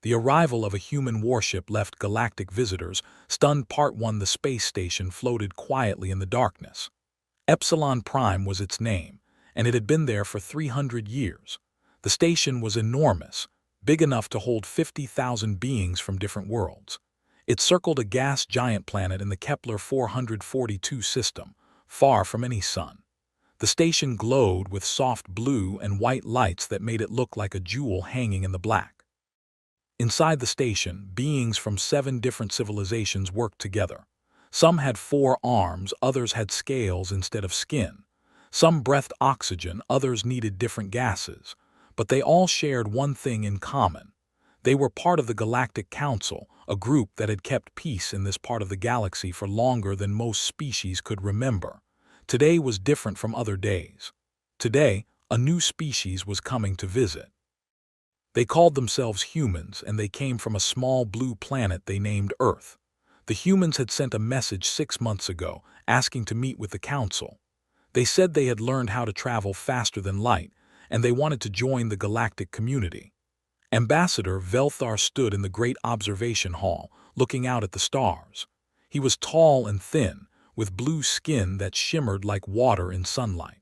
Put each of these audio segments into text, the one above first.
The arrival of a human warship left galactic visitors stunned. Part 1. The space station floated quietly in the darkness. Epsilon Prime was its name, and it had been there for 300 years. The station was enormous, big enough to hold 50,000 beings from different worlds. It circled a gas giant planet in the Kepler 442 system, far from any sun. The station glowed with soft blue and white lights that made it look like a jewel hanging in the black. Inside the station, beings from 7 different civilizations worked together. Some had 4 arms, others had scales instead of skin. Some breathed oxygen, others needed different gases. But they all shared one thing in common. They were part of the Galactic Council, a group that had kept peace in this part of the galaxy for longer than most species could remember. Today was different from other days. Today, a new species was coming to visit. They called themselves humans, and they came from a small blue planet they named Earth. The humans had sent a message 6 months ago, asking to meet with the Council. They said they had learned how to travel faster than light, and they wanted to join the galactic community. Ambassador Velthar stood in the great observation hall, looking out at the stars. He was tall and thin, with blue skin that shimmered like water in sunlight.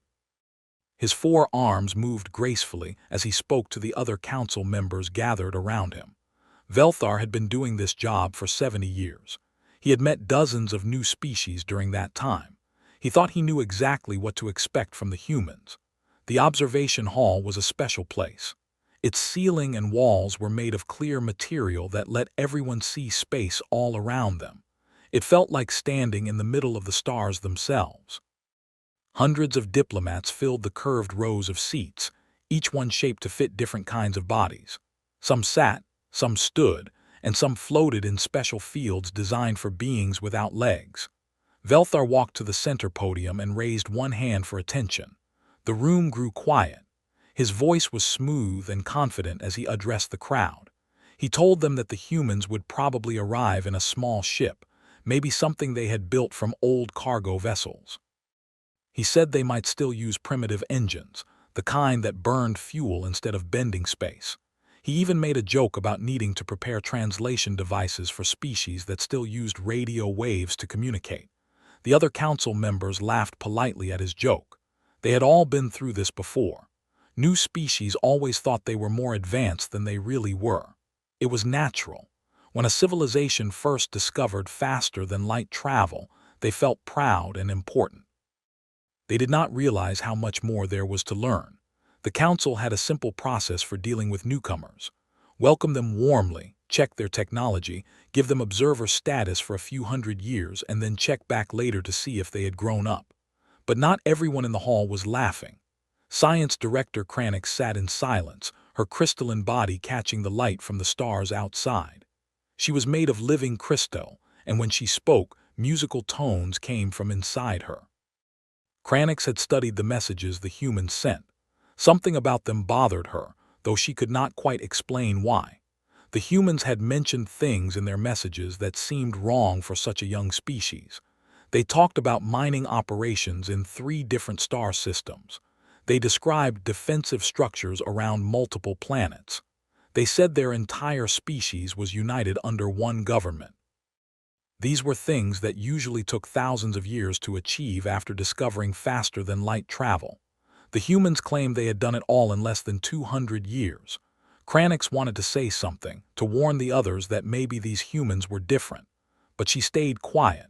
His 4 arms moved gracefully as he spoke to the other council members gathered around him. Velthar had been doing this job for 70 years. He had met dozens of new species during that time. He thought he knew exactly what to expect from the humans. The observation hall was a special place. Its ceiling and walls were made of clear material that let everyone see space all around them. It felt like standing in the middle of the stars themselves. Hundreds of diplomats filled the curved rows of seats, each one shaped to fit different kinds of bodies. Some sat, some stood, and some floated in special fields designed for beings without legs. Velthar walked to the center podium and raised one hand for attention. The room grew quiet. His voice was smooth and confident as he addressed the crowd. He told them that the humans would probably arrive in a small ship, maybe something they had built from old cargo vessels. He said they might still use primitive engines, the kind that burned fuel instead of bending space. He even made a joke about needing to prepare translation devices for species that still used radio waves to communicate. The other council members laughed politely at his joke. They had all been through this before. New species always thought they were more advanced than they really were. It was natural. When a civilization first discovered faster than light travel, they felt proud and important. They did not realize how much more there was to learn. The council had a simple process for dealing with newcomers. Welcome them warmly, check their technology, give them observer status for a few hundred years, and then check back later to see if they had grown up. But not everyone in the hall was laughing. Science Director Kranix sat in silence, her crystalline body catching the light from the stars outside. She was made of living crystal, and when she spoke, musical tones came from inside her. Kranix had studied the messages the humans sent. Something about them bothered her, though she could not quite explain why. The humans had mentioned things in their messages that seemed wrong for such a young species. They talked about mining operations in 3 different star systems. They described defensive structures around multiple planets. They said their entire species was united under one government. These were things that usually took thousands of years to achieve after discovering faster-than-light travel. The humans claimed they had done it all in less than 200 years. Kranix wanted to say something, to warn the others that maybe these humans were different. But she stayed quiet.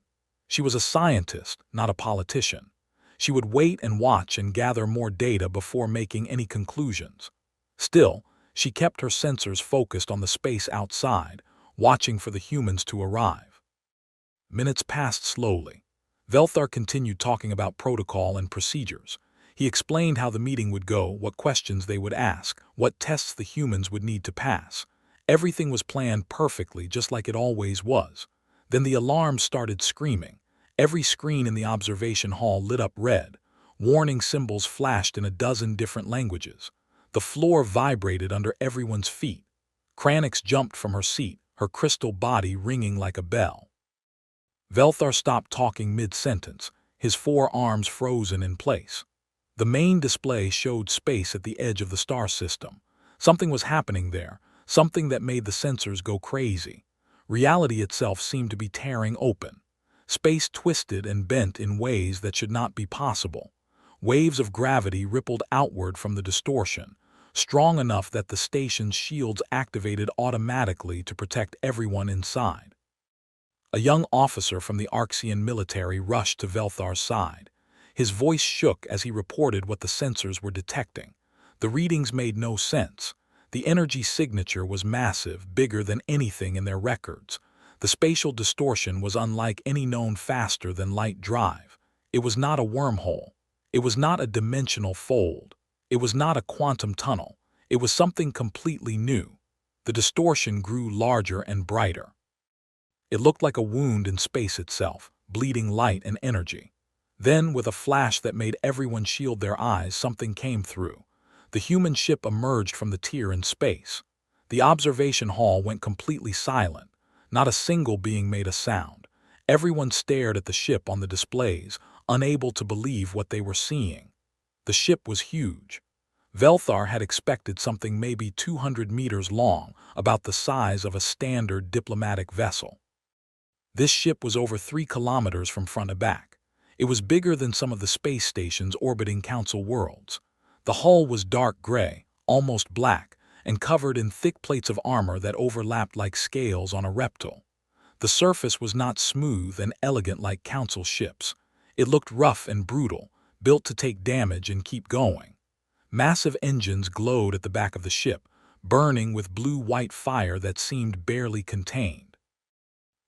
She was a scientist, not a politician. She would wait and watch and gather more data before making any conclusions. Still, she kept her sensors focused on the space outside, watching for the humans to arrive. Minutes passed slowly. Velthar continued talking about protocol and procedures. He explained how the meeting would go, what questions they would ask, what tests the humans would need to pass. Everything was planned perfectly, just like it always was. Then the alarms started screaming. Every screen in the observation hall lit up red. Warning symbols flashed in a dozen different languages. The floor vibrated under everyone's feet. Kranix jumped from her seat, her crystal body ringing like a bell. Velthar stopped talking mid-sentence, his 4 arms frozen in place. The main display showed space at the edge of the star system. Something was happening there, something that made the sensors go crazy. Reality itself seemed to be tearing open. Space twisted and bent in ways that should not be possible. Waves of gravity rippled outward from the distortion, strong enough that the station's shields activated automatically to protect everyone inside. A young officer from the Arxian military rushed to Velthar's side. His voice shook as he reported what the sensors were detecting. The readings made no sense. The energy signature was massive, bigger than anything in their records. The spatial distortion was unlike any known faster-than-light drive. It was not a wormhole. It was not a dimensional fold. It was not a quantum tunnel. It was something completely new. The distortion grew larger and brighter. It looked like a wound in space itself, bleeding light and energy. Then, with a flash that made everyone shield their eyes, something came through. The human ship emerged from the tier in space. The observation hall went completely silent. Not a single being made a sound. Everyone stared at the ship on the displays, unable to believe what they were seeing. The ship was huge. Velthar had expected something maybe 200 meters long, about the size of a standard diplomatic vessel. This ship was over 3 kilometers from front to back. It was bigger than some of the space stations orbiting Council worlds. The hull was dark gray, almost black, and covered in thick plates of armor that overlapped like scales on a reptile. The surface was not smooth and elegant like Council ships. It looked rough and brutal, built to take damage and keep going. Massive engines glowed at the back of the ship, burning with blue-white fire that seemed barely contained.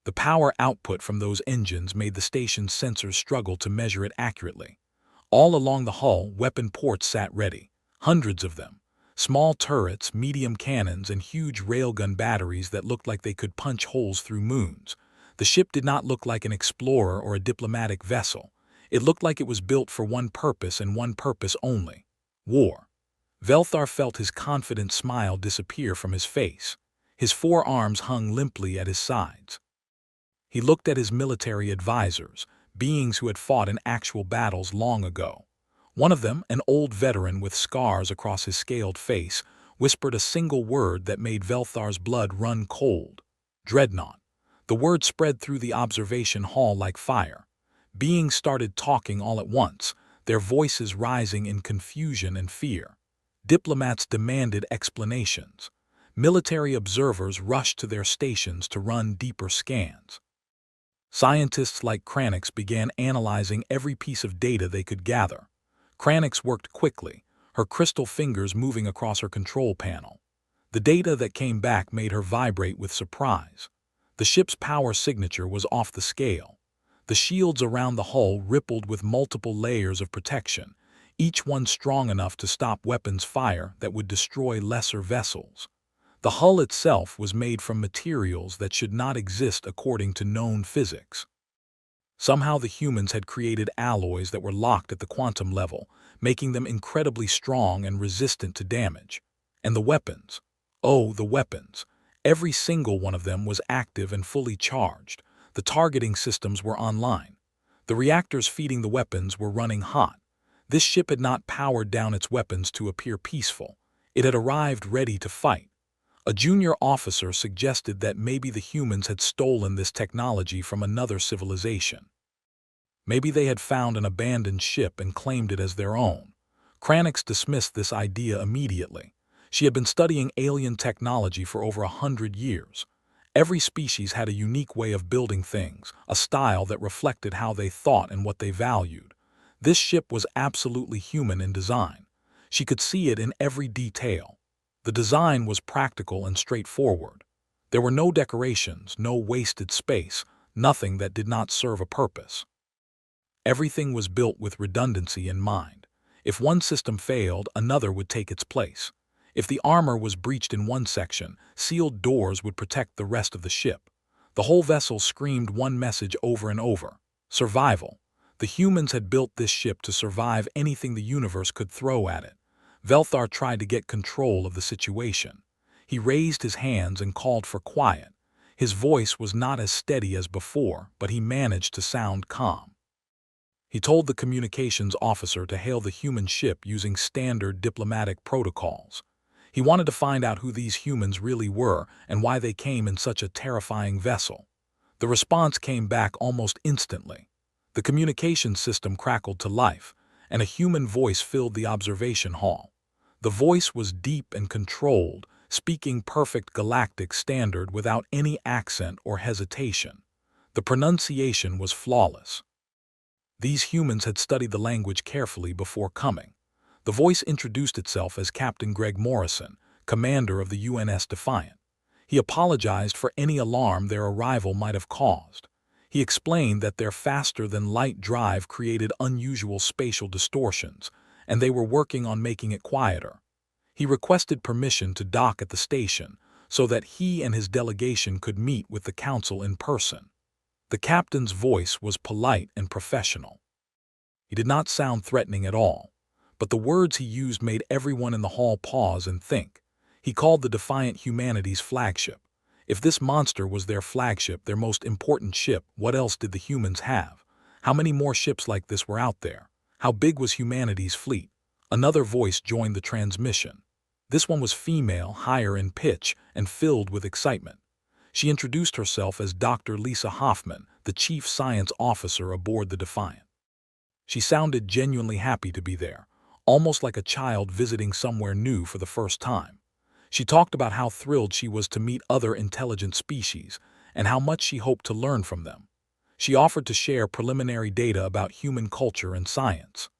The power output from those engines made the station's sensors struggle to measure it accurately. All along the hull, weapon ports sat ready, hundreds of them. Small turrets, medium cannons, and huge railgun batteries that looked like they could punch holes through moons. The ship did not look like an explorer or a diplomatic vessel. It looked like it was built for one purpose and one purpose only: war. Velthar felt his confident smile disappear from his face. His forearms hung limply at his sides. He looked at his military advisors, beings who had fought in actual battles long ago. One of them, an old veteran with scars across his scaled face, whispered a single word that made Velthar's blood run cold: Dreadnought. The word spread through the observation hall like fire. Beings started talking all at once, their voices rising in confusion and fear. Diplomats demanded explanations. Military observers rushed to their stations to run deeper scans. Scientists like Kranix began analyzing every piece of data they could gather. Kranix worked quickly, her crystal fingers moving across her control panel. The data that came back made her vibrate with surprise. The ship's power signature was off the scale. The shields around the hull rippled with multiple layers of protection, each one strong enough to stop weapons fire that would destroy lesser vessels. The hull itself was made from materials that should not exist according to known physics. Somehow the humans had created alloys that were locked at the quantum level, making them incredibly strong and resistant to damage. And the weapons. Oh, the weapons. Every single one of them was active and fully charged. The targeting systems were online. The reactors feeding the weapons were running hot. This ship had not powered down its weapons to appear peaceful. It had arrived ready to fight. A junior officer suggested that maybe the humans had stolen this technology from another civilization. Maybe they had found an abandoned ship and claimed it as their own. Kranix dismissed this idea immediately. She had been studying alien technology for over 100 years. Every species had a unique way of building things, a style that reflected how they thought and what they valued. This ship was absolutely human in design. She could see it in every detail. The design was practical and straightforward. There were no decorations, no wasted space, nothing that did not serve a purpose. Everything was built with redundancy in mind. If one system failed, another would take its place. If the armor was breached in one section, sealed doors would protect the rest of the ship. The whole vessel screamed one message over and over: survival. The humans had built this ship to survive anything the universe could throw at it. Velthar tried to get control of the situation. He raised his hands and called for quiet. His voice was not as steady as before, but he managed to sound calm. He told the communications officer to hail the human ship using standard diplomatic protocols. He wanted to find out who these humans really were and why they came in such a terrifying vessel. The response came back almost instantly. The communication system crackled to life, and a human voice filled the observation hall. The voice was deep and controlled, speaking perfect galactic standard without any accent or hesitation. The pronunciation was flawless. These humans had studied the language carefully before coming. The voice introduced itself as Captain Greg Morrison, commander of the UNS Defiant. He apologized for any alarm their arrival might have caused. He explained that their faster-than-light drive created unusual spatial distortions, and they were working on making it quieter. He requested permission to dock at the station so that he and his delegation could meet with the council in person. The captain's voice was polite and professional. He did not sound threatening at all, but the words he used made everyone in the hall pause and think. He called the Defiant humanity's flagship. If this monster was their flagship, their most important ship, what else did the humans have? How many more ships like this were out there? How big was humanity's fleet? Another voice joined the transmission. This one was female, higher in pitch, and filled with excitement. She introduced herself as Dr. Lisa Hoffman, the chief science officer aboard the Defiant. She sounded genuinely happy to be there, almost like a child visiting somewhere new for the first time. She talked about how thrilled she was to meet other intelligent species and how much she hoped to learn from them. She offered to share preliminary data about human culture and science.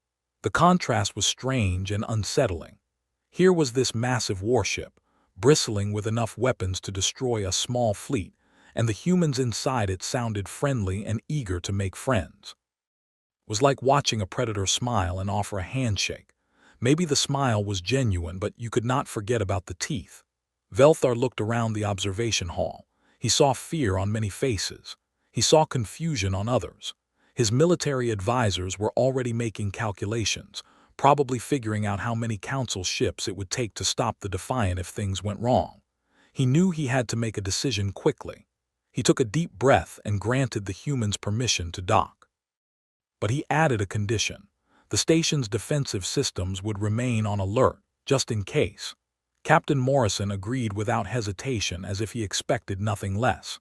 The contrast was strange and unsettling. Here was this massive warship, bristling with enough weapons to destroy a small fleet, and the humans inside it sounded friendly and eager to make friends. It was like watching a predator smile and offer a handshake. Maybe the smile was genuine, but you could not forget about the teeth. Velthar looked around the observation hall. He saw fear on many faces. He saw confusion on others. His military advisors were already making calculations, probably figuring out how many council ships it would take to stop the Defiant if things went wrong. He knew he had to make a decision quickly. He took a deep breath and granted the humans permission to dock. But he added a condition. The station's defensive systems would remain on alert, just in case. Captain Morrison agreed without hesitation, as if he expected nothing less.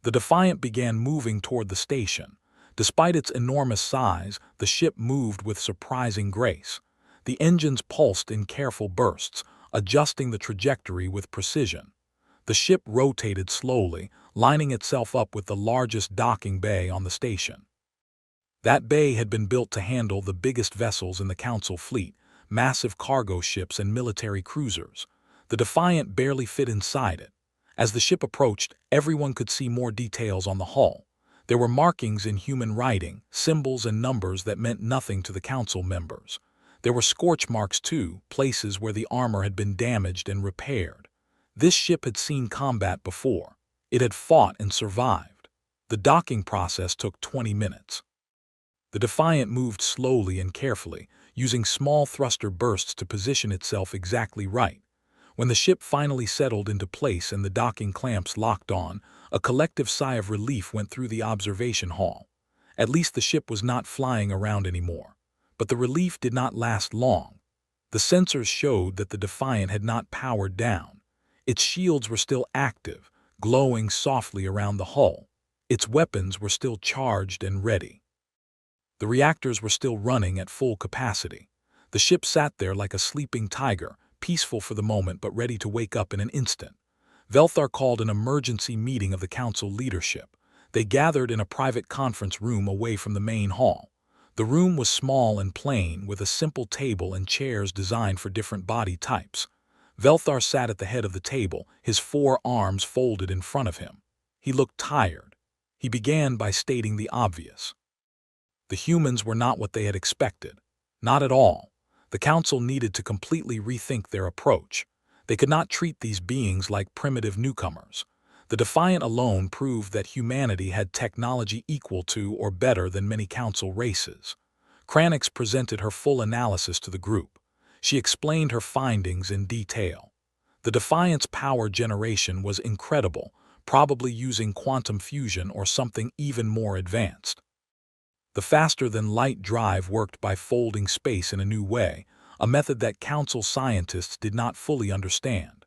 The Defiant began moving toward the station. Despite its enormous size, the ship moved with surprising grace. The engines pulsed in careful bursts, adjusting the trajectory with precision. The ship rotated slowly, lining itself up with the largest docking bay on the station. That bay had been built to handle the biggest vessels in the Council fleet, massive cargo ships and military cruisers. The Defiant barely fit inside it. As the ship approached, everyone could see more details on the hull. There were markings in human writing, symbols and numbers that meant nothing to the Council members. There were scorch marks too, places where the armor had been damaged and repaired. This ship had seen combat before. It had fought and survived. The docking process took 20 minutes. The Defiant moved slowly and carefully, using small thruster bursts to position itself exactly right. When the ship finally settled into place and the docking clamps locked on, a collective sigh of relief went through the observation hall. At least the ship was not flying around anymore. But the relief did not last long. The sensors showed that the Defiant had not powered down. Its shields were still active, glowing softly around the hull. Its weapons were still charged and ready. The reactors were still running at full capacity. The ship sat there like a sleeping tiger, peaceful for the moment but ready to wake up in an instant. Velthar called an emergency meeting of the Council leadership. They gathered in a private conference room away from the main hall. The room was small and plain, with a simple table and chairs designed for different body types. Velthar sat at the head of the table, his 4 arms folded in front of him. He looked tired. He began by stating the obvious. The humans were not what they had expected. Not at all. The Council needed to completely rethink their approach. They could not treat these beings like primitive newcomers. The Defiant alone proved that humanity had technology equal to or better than many Council races. Kranix presented her full analysis to the group. She explained her findings in detail. The Defiant's power generation was incredible, probably using quantum fusion or something even more advanced. The faster-than-light drive worked by folding space in a new way, a method that Council scientists did not fully understand.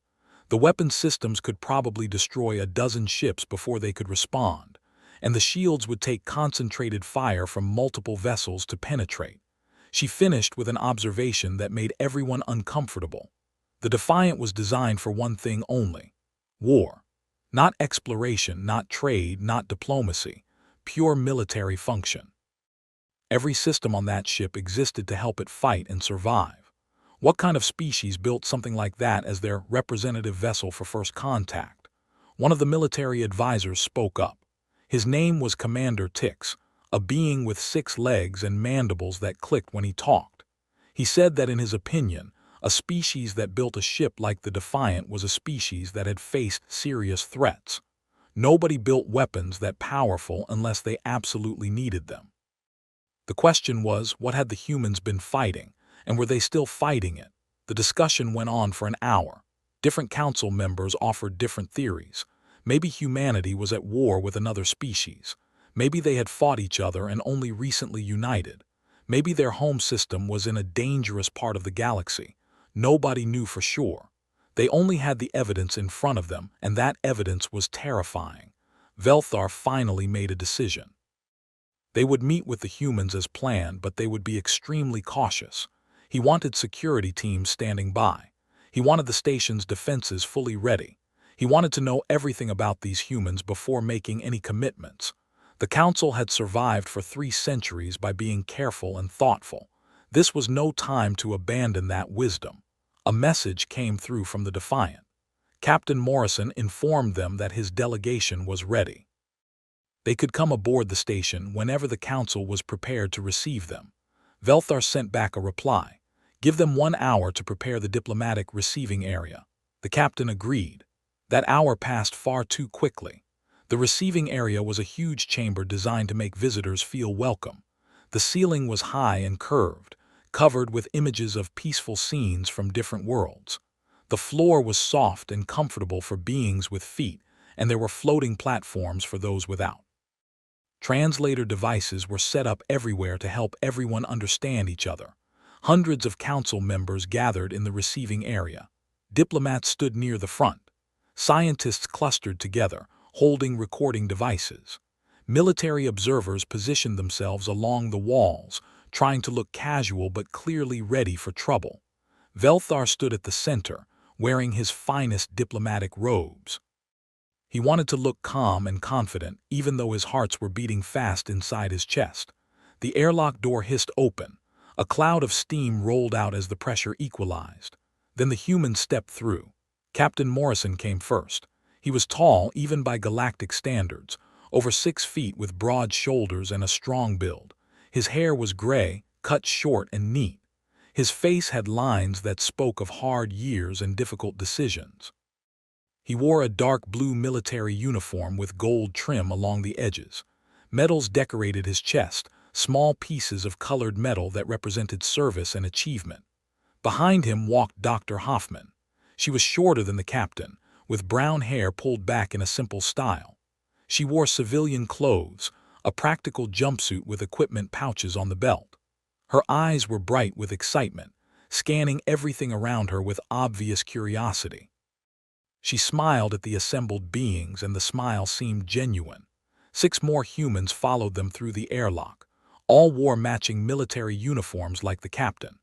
The weapon systems could probably destroy a dozen ships before they could respond, and the shields would take concentrated fire from multiple vessels to penetrate. She finished with an observation that made everyone uncomfortable. The Defiant was designed for one thing only: war. Not exploration, not trade, not diplomacy. Pure military function. Every system on that ship existed to help it fight and survive. What kind of species built something like that as their representative vessel for first contact? One of the military advisors spoke up. His name was Commander Tix, a being with 6 legs and mandibles that clicked when he talked. He said that in his opinion, a species that built a ship like the Defiant was a species that had faced serious threats. Nobody built weapons that powerful unless they absolutely needed them. The question was, what had the humans been fighting, and were they still fighting it? The discussion went on for an hour. Different council members offered different theories. Maybe humanity was at war with another species. Maybe they had fought each other and only recently united. Maybe their home system was in a dangerous part of the galaxy. Nobody knew for sure. They only had the evidence in front of them, and that evidence was terrifying. Velthar finally made a decision. They would meet with the humans as planned, but they would be extremely cautious. He wanted security teams standing by. He wanted the station's defenses fully ready. He wanted to know everything about these humans before making any commitments. The Council had survived for 3 centuries by being careful and thoughtful. This was no time to abandon that wisdom. A message came through from the Defiant. Captain Morrison informed them that his delegation was ready. They could come aboard the station whenever the Council was prepared to receive them. Velthar sent back a reply. Give them 1 hour to prepare the diplomatic receiving area. The captain agreed. That hour passed far too quickly. The receiving area was a huge chamber designed to make visitors feel welcome. The ceiling was high and curved, covered with images of peaceful scenes from different worlds. The floor was soft and comfortable for beings with feet, and there were floating platforms for those without. Translator devices were set up everywhere to help everyone understand each other. Hundreds of council members gathered in the receiving area. Diplomats stood near the front. Scientists clustered together, holding recording devices. Military observers positioned themselves along the walls, trying to look casual but clearly ready for trouble. Velthar stood at the center, wearing his finest diplomatic robes. He wanted to look calm and confident, even though his hearts were beating fast inside his chest. The airlock door hissed open. A cloud of steam rolled out as the pressure equalized. Then the humans stepped through. Captain Morrison came first. He was tall, even by galactic standards, over 6 feet with broad shoulders and a strong build. His hair was gray, cut short and neat. His face had lines that spoke of hard years and difficult decisions. He wore a dark blue military uniform with gold trim along the edges. Medals decorated his chest, small pieces of colored metal that represented service and achievement. Behind him walked Dr. Hoffman. She was shorter than the captain, with brown hair pulled back in a simple style. She wore civilian clothes, a practical jumpsuit with equipment pouches on the belt. Her eyes were bright with excitement, scanning everything around her with obvious curiosity. She smiled at the assembled beings, and the smile seemed genuine. 6 more humans followed them through the airlock. All wore matching military uniforms like the captain.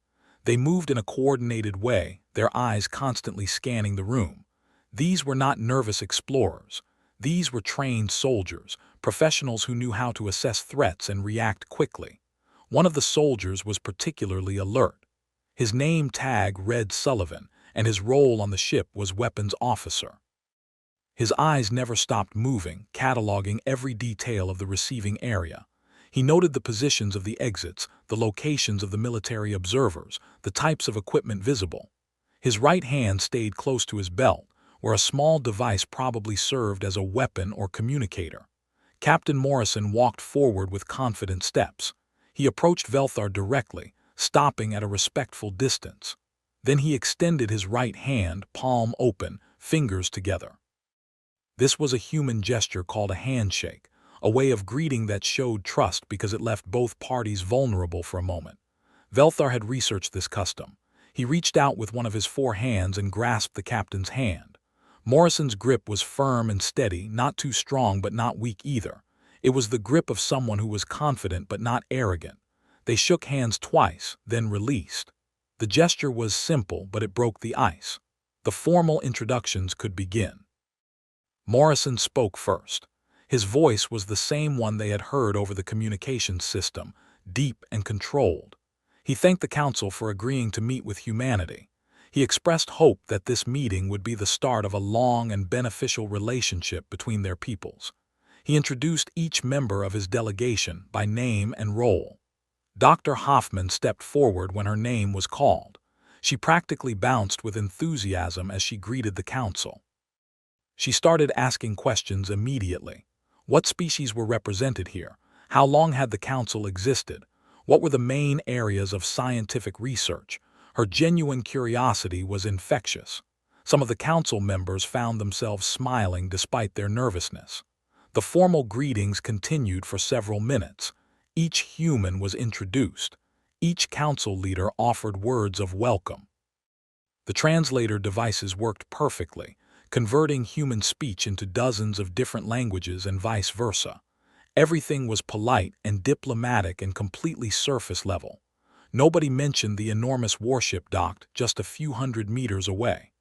They moved in a coordinated way, their eyes constantly scanning the room. These were not nervous explorers. These were trained soldiers, professionals who knew how to assess threats and react quickly. One of the soldiers was particularly alert. His name tag read Sullivan, and his role on the ship was weapons officer. His eyes never stopped moving, cataloging every detail of the receiving area. He noted the positions of the exits, the locations of the military observers, the types of equipment visible. His right hand stayed close to his belt, where a small device probably served as a weapon or communicator. Captain Morrison walked forward with confident steps. He approached Velthar directly, stopping at a respectful distance. Then he extended his right hand, palm open, fingers together. This was a human gesture called a handshake, a way of greeting that showed trust because it left both parties vulnerable for a moment. Velthar had researched this custom. He reached out with one of his four hands and grasped the captain's hand. Morrison's grip was firm and steady, not too strong but not weak either. It was the grip of someone who was confident but not arrogant. They shook hands twice, then released. The gesture was simple, but it broke the ice. The formal introductions could begin. Morrison spoke first. His voice was the same one they had heard over the communications system, deep and controlled. He thanked the council for agreeing to meet with humanity. He expressed hope that this meeting would be the start of a long and beneficial relationship between their peoples. He introduced each member of his delegation by name and role. Dr. Hoffman stepped forward when her name was called. She practically bounced with enthusiasm as she greeted the council. She started asking questions immediately. What species were represented here? How long had the council existed? What were the main areas of scientific research? Her genuine curiosity was infectious. Some of the council members found themselves smiling despite their nervousness. The formal greetings continued for several minutes. Each human was introduced. Each council leader offered words of welcome. The translator devices worked perfectly, converting human speech into dozens of different languages and vice versa. Everything was polite and diplomatic and completely surface level. Nobody mentioned the enormous warship docked just a few hundred meters away.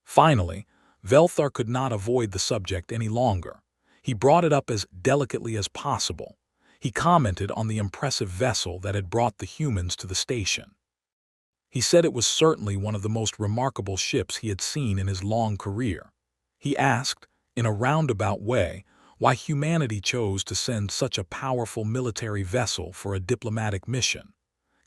Finally, Velthar could not avoid the subject any longer. He brought it up as delicately as possible. He commented on the impressive vessel that had brought the humans to the station. He said it was certainly one of the most remarkable ships he had seen in his long career. He asked, in a roundabout way, why humanity chose to send such a powerful military vessel for a diplomatic mission.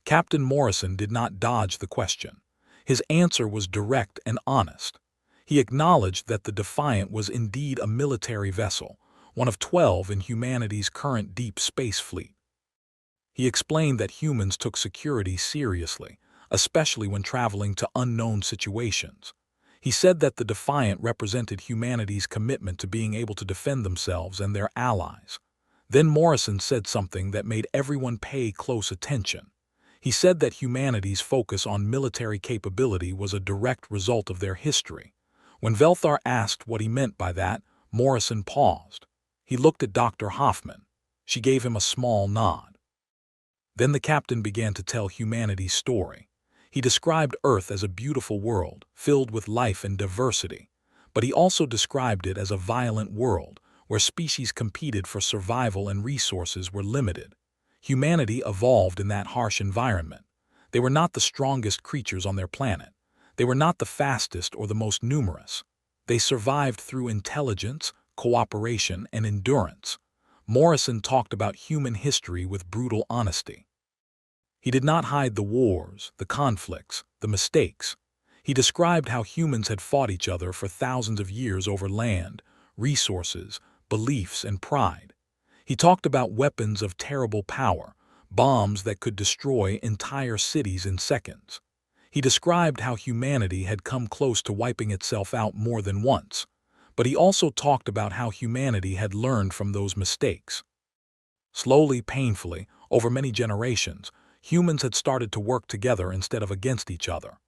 Captain Morrison did not dodge the question. His answer was direct and honest. He acknowledged that the Defiant was indeed a military vessel, one of 12 in humanity's current deep space fleet. He explained that humans took security seriously, especially when traveling to unknown situations. He said that the Defiant represented humanity's commitment to being able to defend themselves and their allies. Then Morrison said something that made everyone pay close attention. He said that humanity's focus on military capability was a direct result of their history. When Velthar asked what he meant by that, Morrison paused. He looked at Dr. Hoffman. She gave him a small nod. Then the captain began to tell humanity's story. He described Earth as a beautiful world, filled with life and diversity. But he also described it as a violent world, where species competed for survival and resources were limited. Humanity evolved in that harsh environment. They were not the strongest creatures on their planet. They were not the fastest or the most numerous. They survived through intelligence, cooperation, and endurance. Morrison talked about human history with brutal honesty. He did not hide the wars, the conflicts, the mistakes. He described how humans had fought each other for thousands of years over land, resources, beliefs, and pride. He talked about weapons of terrible power, bombs that could destroy entire cities in seconds. He described how humanity had come close to wiping itself out more than once. But he also talked about how humanity had learned from those mistakes. Slowly, painfully, over many generations, humans had started to work together instead of against each other.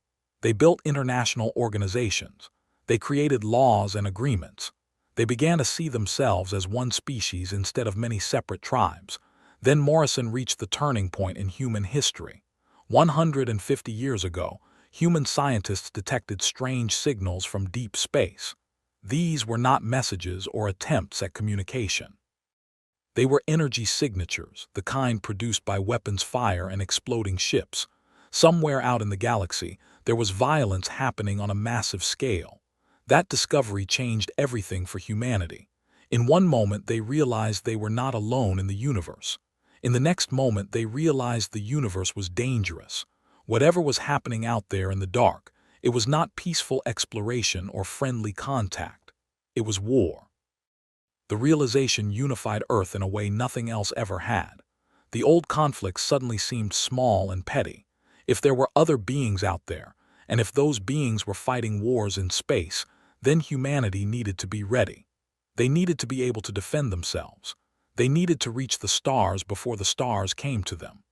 They built international organizations. They created laws and agreements. They began to see themselves as one species instead of many separate tribes. Then Morrison reached the turning point in human history. 150 years ago, human scientists detected strange signals from deep space. These were not messages or attempts at communication. They were energy signatures, the kind produced by weapons fire and exploding ships. Somewhere out in the galaxy, there was violence happening on a massive scale. That discovery changed everything for humanity. In one moment, they realized they were not alone in the universe. In the next moment, they realized the universe was dangerous. Whatever was happening out there in the dark, it was not peaceful exploration or friendly contact. It was war. The realization unified Earth in a way nothing else ever had. The old conflicts suddenly seemed small and petty. If there were other beings out there, and if those beings were fighting wars in space, then humanity needed to be ready. They needed to be able to defend themselves. They needed to reach the stars before the stars came to them.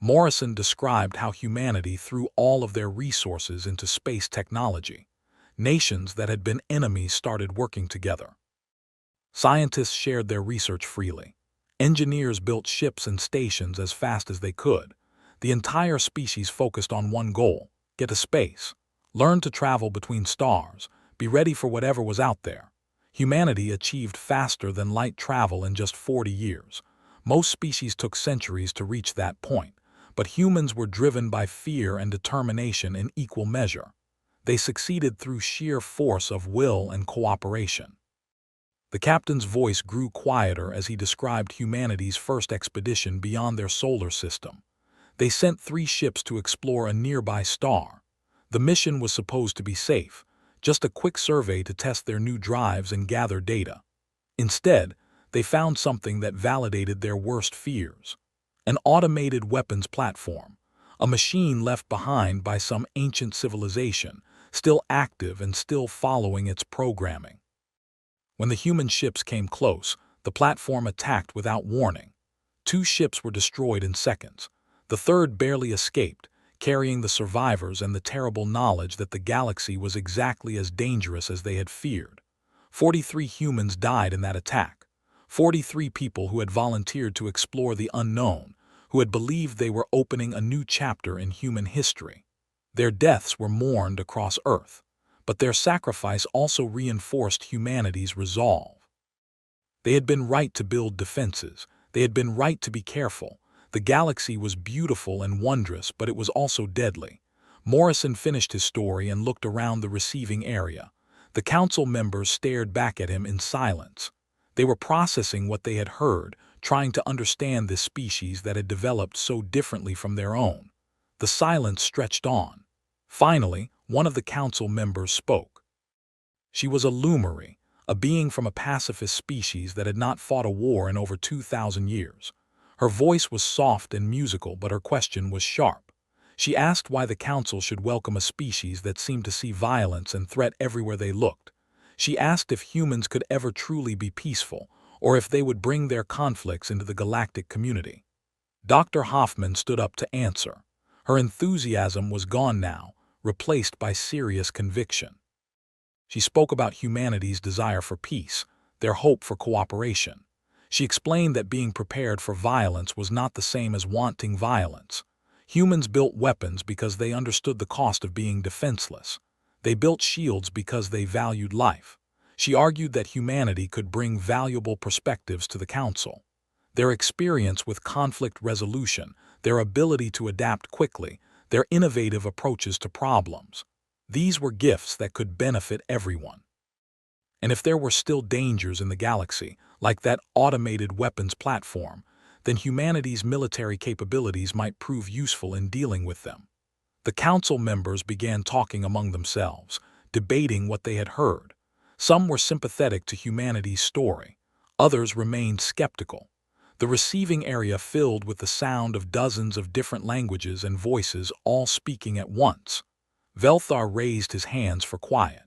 Morrison described how humanity threw all of their resources into space technology. Nations that had been enemies started working together. Scientists shared their research freely. Engineers built ships and stations as fast as they could. The entire species focused on one goal: get to space, learn to travel between stars, be ready for whatever was out there. Humanity achieved faster than light travel in just 40 years. Most species took centuries to reach that point, but humans were driven by fear and determination in equal measure. They succeeded through sheer force of will and cooperation. The captain's voice grew quieter as he described humanity's first expedition beyond their solar system. They sent 3 ships to explore a nearby star. The mission was supposed to be safe, just a quick survey to test their new drives and gather data. Instead, they found something that validated their worst fears: an automated weapons platform, a machine left behind by some ancient civilization, still active and still following its programming. When the human ships came close, the platform attacked without warning. 2 ships were destroyed in seconds. The third barely escaped, carrying the survivors and the terrible knowledge that the galaxy was exactly as dangerous as they had feared. 43 humans died in that attack. 43 people who had volunteered to explore the unknown, who had believed they were opening a new chapter in human history. Their deaths were mourned across Earth, but their sacrifice also reinforced humanity's resolve. They had been right to build defenses. They had been right to be careful. The galaxy was beautiful and wondrous, but it was also deadly. Morrison finished his story and looked around the receiving area. The council members stared back at him in silence. They were processing what they had heard, trying to understand this species that had developed so differently from their own. The silence stretched on. Finally, one of the council members spoke. She was a Lumari, a being from a pacifist species that had not fought a war in over 2,000 years. Her voice was soft and musical, but her question was sharp. She asked why the council should welcome a species that seemed to see violence and threat everywhere they looked. She asked if humans could ever truly be peaceful, or if they would bring their conflicts into the galactic community. Dr. Hoffman stood up to answer. Her enthusiasm was gone now, replaced by serious conviction. She spoke about humanity's desire for peace, their hope for cooperation. She explained that being prepared for violence was not the same as wanting violence. Humans built weapons because they understood the cost of being defenseless. They built shields because they valued life. She argued that humanity could bring valuable perspectives to the council. Their experience with conflict resolution, their ability to adapt quickly, their innovative approaches to problems. These were gifts that could benefit everyone. And if there were still dangers in the galaxy, like that automated weapons platform, then humanity's military capabilities might prove useful in dealing with them. The council members began talking among themselves, debating what they had heard. Some were sympathetic to humanity's story. Others remained skeptical. The receiving area filled with the sound of dozens of different languages and voices all speaking at once. Velthar raised his hands for quiet.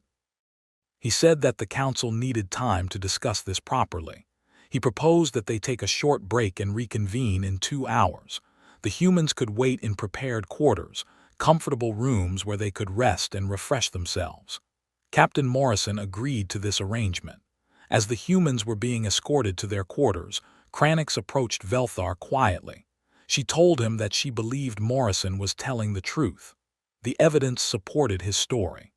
He said that the council needed time to discuss this properly. He proposed that they take a short break and reconvene in 2 hours. The humans could wait in prepared quarters, comfortable rooms where they could rest and refresh themselves. Captain Morrison agreed to this arrangement. As the humans were being escorted to their quarters, Kranix approached Velthar quietly. She told him that she believed Morrison was telling the truth. The evidence supported his story.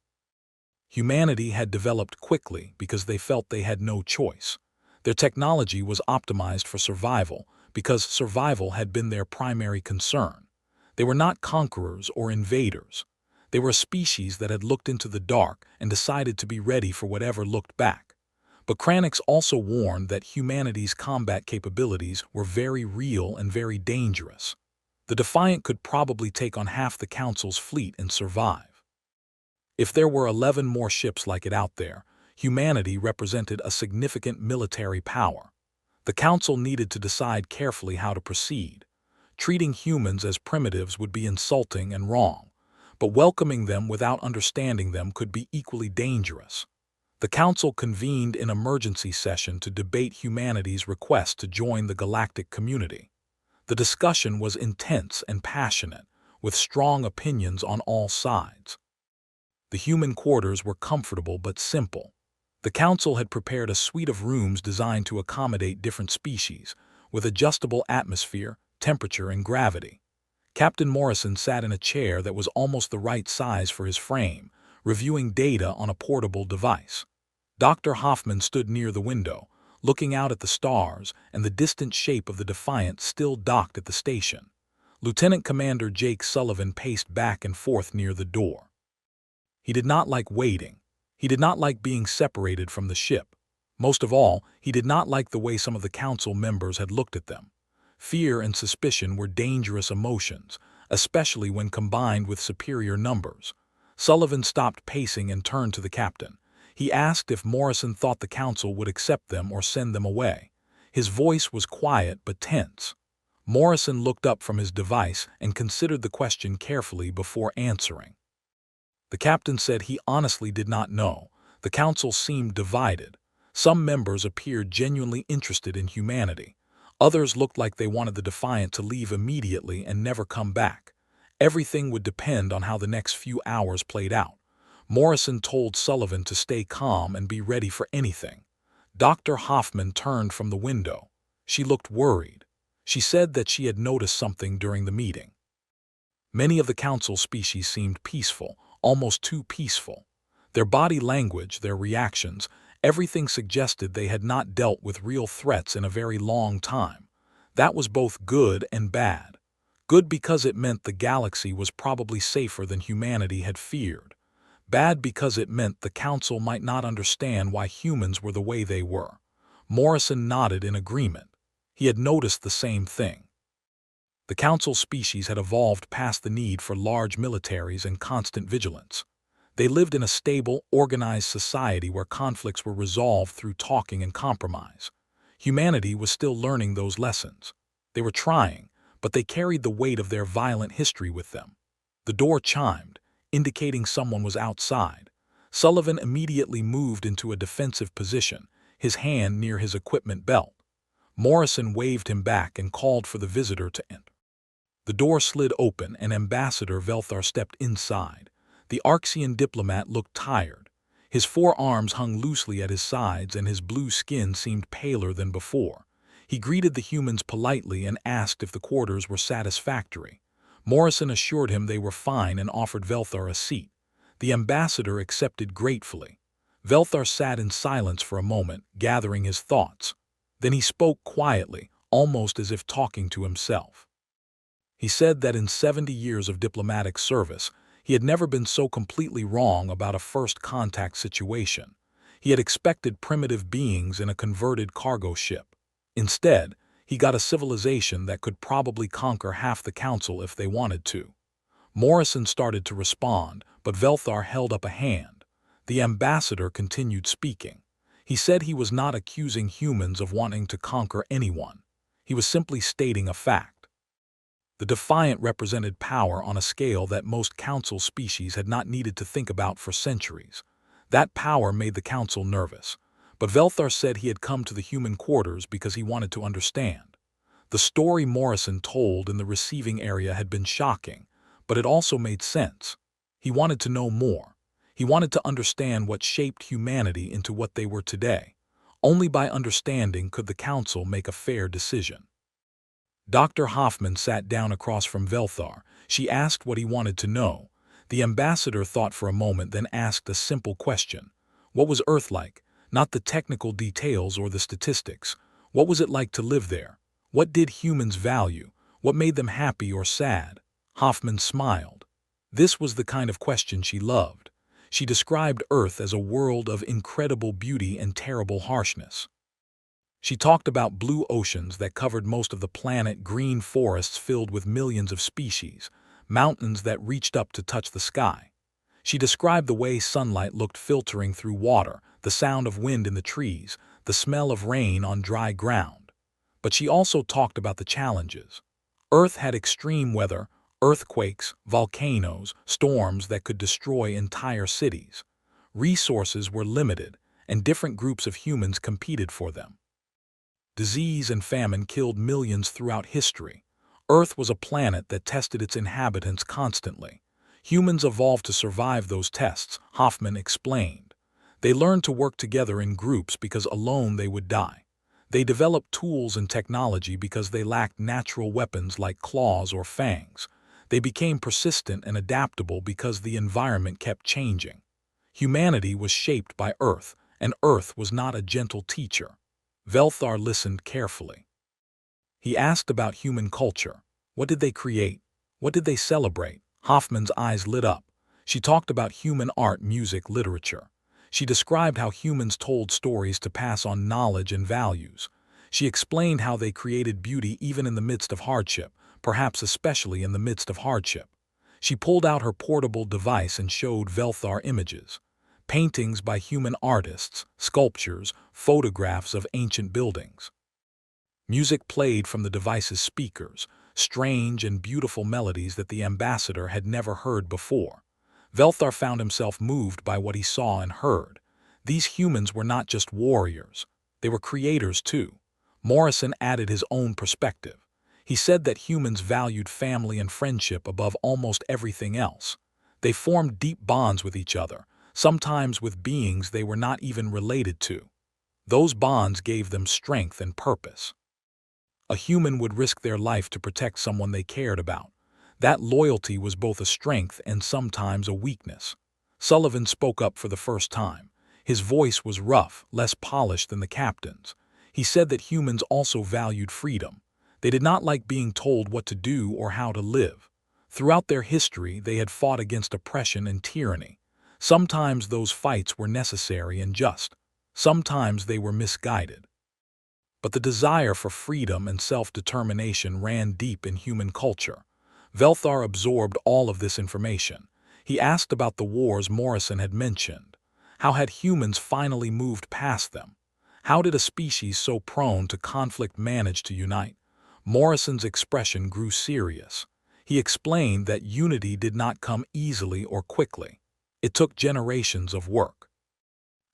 Humanity had developed quickly because they felt they had no choice. Their technology was optimized for survival because survival had been their primary concern. They were not conquerors or invaders. They were a species that had looked into the dark and decided to be ready for whatever looked back. But Kranix also warned that humanity's combat capabilities were very real and very dangerous. The Defiant could probably take on half the Council's fleet and survive. If there were 11 more ships like it out there, humanity represented a significant military power. The Council needed to decide carefully how to proceed. Treating humans as primitives would be insulting and wrong, but welcoming them without understanding them could be equally dangerous. The Council convened an emergency session to debate humanity's request to join the galactic community. The discussion was intense and passionate, with strong opinions on all sides. The human quarters were comfortable but simple. The council had prepared a suite of rooms designed to accommodate different species, with adjustable atmosphere, temperature, and gravity. Captain Morrison sat in a chair that was almost the right size for his frame, reviewing data on a portable device. Dr. Hoffman stood near the window, looking out at the stars and the distant shape of the Defiant still docked at the station. Lieutenant Commander Jake Sullivan paced back and forth near the door. He did not like waiting. He did not like being separated from the ship. Most of all, he did not like the way some of the council members had looked at them. Fear and suspicion were dangerous emotions, especially when combined with superior numbers. Sullivan stopped pacing and turned to the captain. He asked if Morrison thought the council would accept them or send them away. His voice was quiet but tense. Morrison looked up from his device and considered the question carefully before answering. The captain said he honestly did not know. The council seemed divided. Some members appeared genuinely interested in humanity. Others looked like they wanted the Defiant to leave immediately and never come back. Everything would depend on how the next few hours played out. Morrison told Sullivan to stay calm and be ready for anything. Dr. Hoffman turned from the window. She looked worried. She said that she had noticed something during the meeting. Many of the council species seemed peaceful, almost too peaceful. Their body language, their reactions, everything suggested they had not dealt with real threats in a very long time. That was both good and bad. Good because it meant the galaxy was probably safer than humanity had feared. Bad because it meant the council might not understand why humans were the way they were. Morrison nodded in agreement. He had noticed the same thing. The council species had evolved past the need for large militaries and constant vigilance. They lived in a stable, organized society where conflicts were resolved through talking and compromise. Humanity was still learning those lessons. They were trying, but they carried the weight of their violent history with them. The door chimed, indicating someone was outside. Sullivan immediately moved into a defensive position, his hand near his equipment belt. Morrison waved him back and called for the visitor to enter. The door slid open and Ambassador Velthar stepped inside. The Arxian diplomat looked tired. His forearms hung loosely at his sides and his blue skin seemed paler than before. He greeted the humans politely and asked if the quarters were satisfactory. Morrison assured him they were fine and offered Velthar a seat. The ambassador accepted gratefully. Velthar sat in silence for a moment, gathering his thoughts. Then he spoke quietly, almost as if talking to himself. He said that in 70 years of diplomatic service, he had never been so completely wrong about a first contact situation. He had expected primitive beings in a converted cargo ship. Instead, he got a civilization that could probably conquer half the council if they wanted to. Morrison started to respond, but Velthar held up a hand. The ambassador continued speaking. He said he was not accusing humans of wanting to conquer anyone. He was simply stating a fact. The Defiant represented power on a scale that most council species had not needed to think about for centuries. That power made the council nervous. But Velthar said he had come to the human quarters because he wanted to understand. The story Morrison told in the receiving area had been shocking, but it also made sense. He wanted to know more. He wanted to understand what shaped humanity into what they were today. Only by understanding could the council make a fair decision. Dr. Hoffman sat down across from Velthar. She asked what he wanted to know. The ambassador thought for a moment, then asked a simple question. What was Earth like? Not the technical details or the statistics. What was it like to live there? What did humans value? What made them happy or sad? Hoffman smiled. This was the kind of question she loved. She described Earth as a world of incredible beauty and terrible harshness. She talked about blue oceans that covered most of the planet, green forests filled with millions of species, mountains that reached up to touch the sky. She described the way sunlight looked filtering through water, the sound of wind in the trees, the smell of rain on dry ground. But she also talked about the challenges. Earth had extreme weather, earthquakes, volcanoes, storms that could destroy entire cities. Resources were limited, and different groups of humans competed for them. Disease and famine killed millions throughout history. Earth was a planet that tested its inhabitants constantly. Humans evolved to survive those tests, Hoffman explained. They learned to work together in groups because alone they would die. They developed tools and technology because they lacked natural weapons like claws or fangs. They became persistent and adaptable because the environment kept changing. Humanity was shaped by Earth, and Earth was not a gentle teacher. Velthar listened carefully. He asked about human culture. What did they create? What did they celebrate? Hoffman's eyes lit up. She talked about human art, music, literature. She described how humans told stories to pass on knowledge and values. She explained how they created beauty even in the midst of hardship, perhaps especially in the midst of hardship. She pulled out her portable device and showed Velthar images. Paintings by human artists, sculptures, photographs of ancient buildings. Music played from the device's speakers, strange and beautiful melodies that the ambassador had never heard before. Velthar found himself moved by what he saw and heard. These humans were not just warriors. They were creators too. Morrison added his own perspective. He said that humans valued family and friendship above almost everything else. They formed deep bonds with each other, sometimes with beings they were not even related to. Those bonds gave them strength and purpose. A human would risk their life to protect someone they cared about. That loyalty was both a strength and sometimes a weakness. Sullivan spoke up for the first time. His voice was rough, less polished than the captain's. He said that humans also valued freedom. They did not like being told what to do or how to live. Throughout their history, they had fought against oppression and tyranny. Sometimes those fights were necessary and just. Sometimes they were misguided. But the desire for freedom and self-determination ran deep in human culture. Velthar absorbed all of this information. He asked about the wars Morrison had mentioned. How had humans finally moved past them? How did a species so prone to conflict manage to unite? Morrison's expression grew serious. He explained that unity did not come easily or quickly. It took generations of work.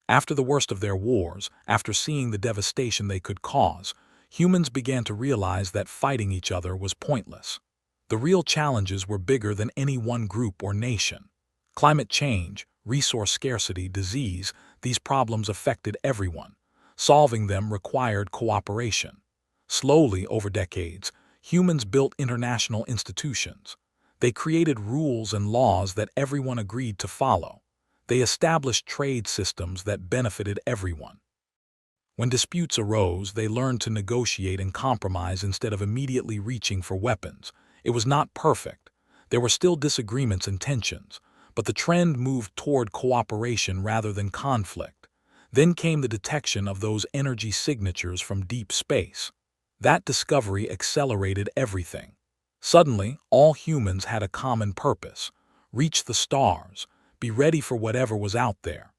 After the worst of their wars, after seeing the devastation they could cause, humans began to realize that fighting each other was pointless. The real challenges were bigger than any one group or nation. Climate change, resource scarcity, disease, these problems affected everyone. Solving them required cooperation. Slowly, over decades, humans built international institutions. They created rules and laws that everyone agreed to follow. They established trade systems that benefited everyone. When disputes arose, they learned to negotiate and compromise instead of immediately reaching for weapons. It was not perfect. There were still disagreements and tensions, but the trend moved toward cooperation rather than conflict. Then came the detection of those energy signatures from deep space. That discovery accelerated everything. Suddenly, all humans had a common purpose: reach the stars, be ready for whatever was out there.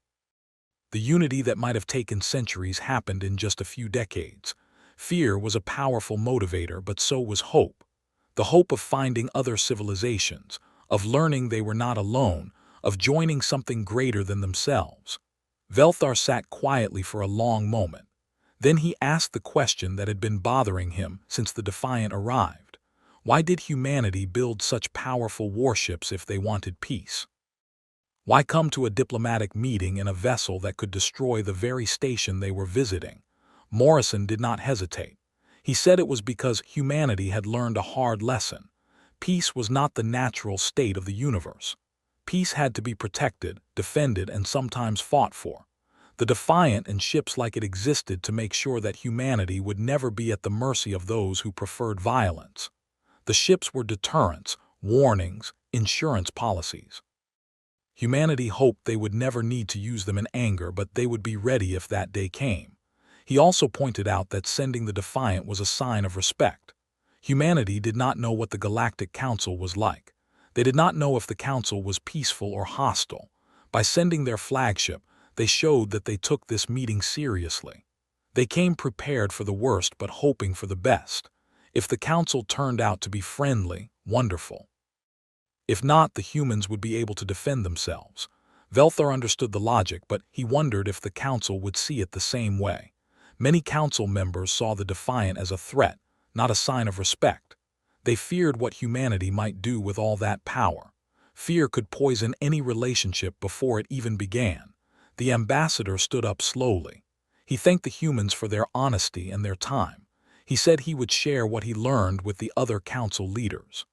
The unity that might have taken centuries happened in just a few decades. Fear was a powerful motivator, but so was hope. The hope of finding other civilizations, of learning they were not alone, of joining something greater than themselves. Velthar sat quietly for a long moment. Then he asked the question that had been bothering him since the Defiant arrived. Why did humanity build such powerful warships if they wanted peace? Why come to a diplomatic meeting in a vessel that could destroy the very station they were visiting? Morrison did not hesitate. He said it was because humanity had learned a hard lesson. Peace was not the natural state of the universe. Peace had to be protected, defended, and sometimes fought for. The Defiant and ships like it existed to make sure that humanity would never be at the mercy of those who preferred violence. The ships were deterrents, warnings, insurance policies. Humanity hoped they would never need to use them in anger, but they would be ready if that day came. He also pointed out that sending the Defiant was a sign of respect. Humanity did not know what the Galactic Council was like. They did not know if the Council was peaceful or hostile. By sending their flagship, they showed that they took this meeting seriously. They came prepared for the worst but hoping for the best. If the Council turned out to be friendly, wonderful. If not, the humans would be able to defend themselves. Velthar understood the logic, but he wondered if the Council would see it the same way. Many Council members saw the Defiant as a threat, not a sign of respect. They feared what humanity might do with all that power. Fear could poison any relationship before it even began. The ambassador stood up slowly. He thanked the humans for their honesty and their time. He said he would share what he learned with the other council leaders.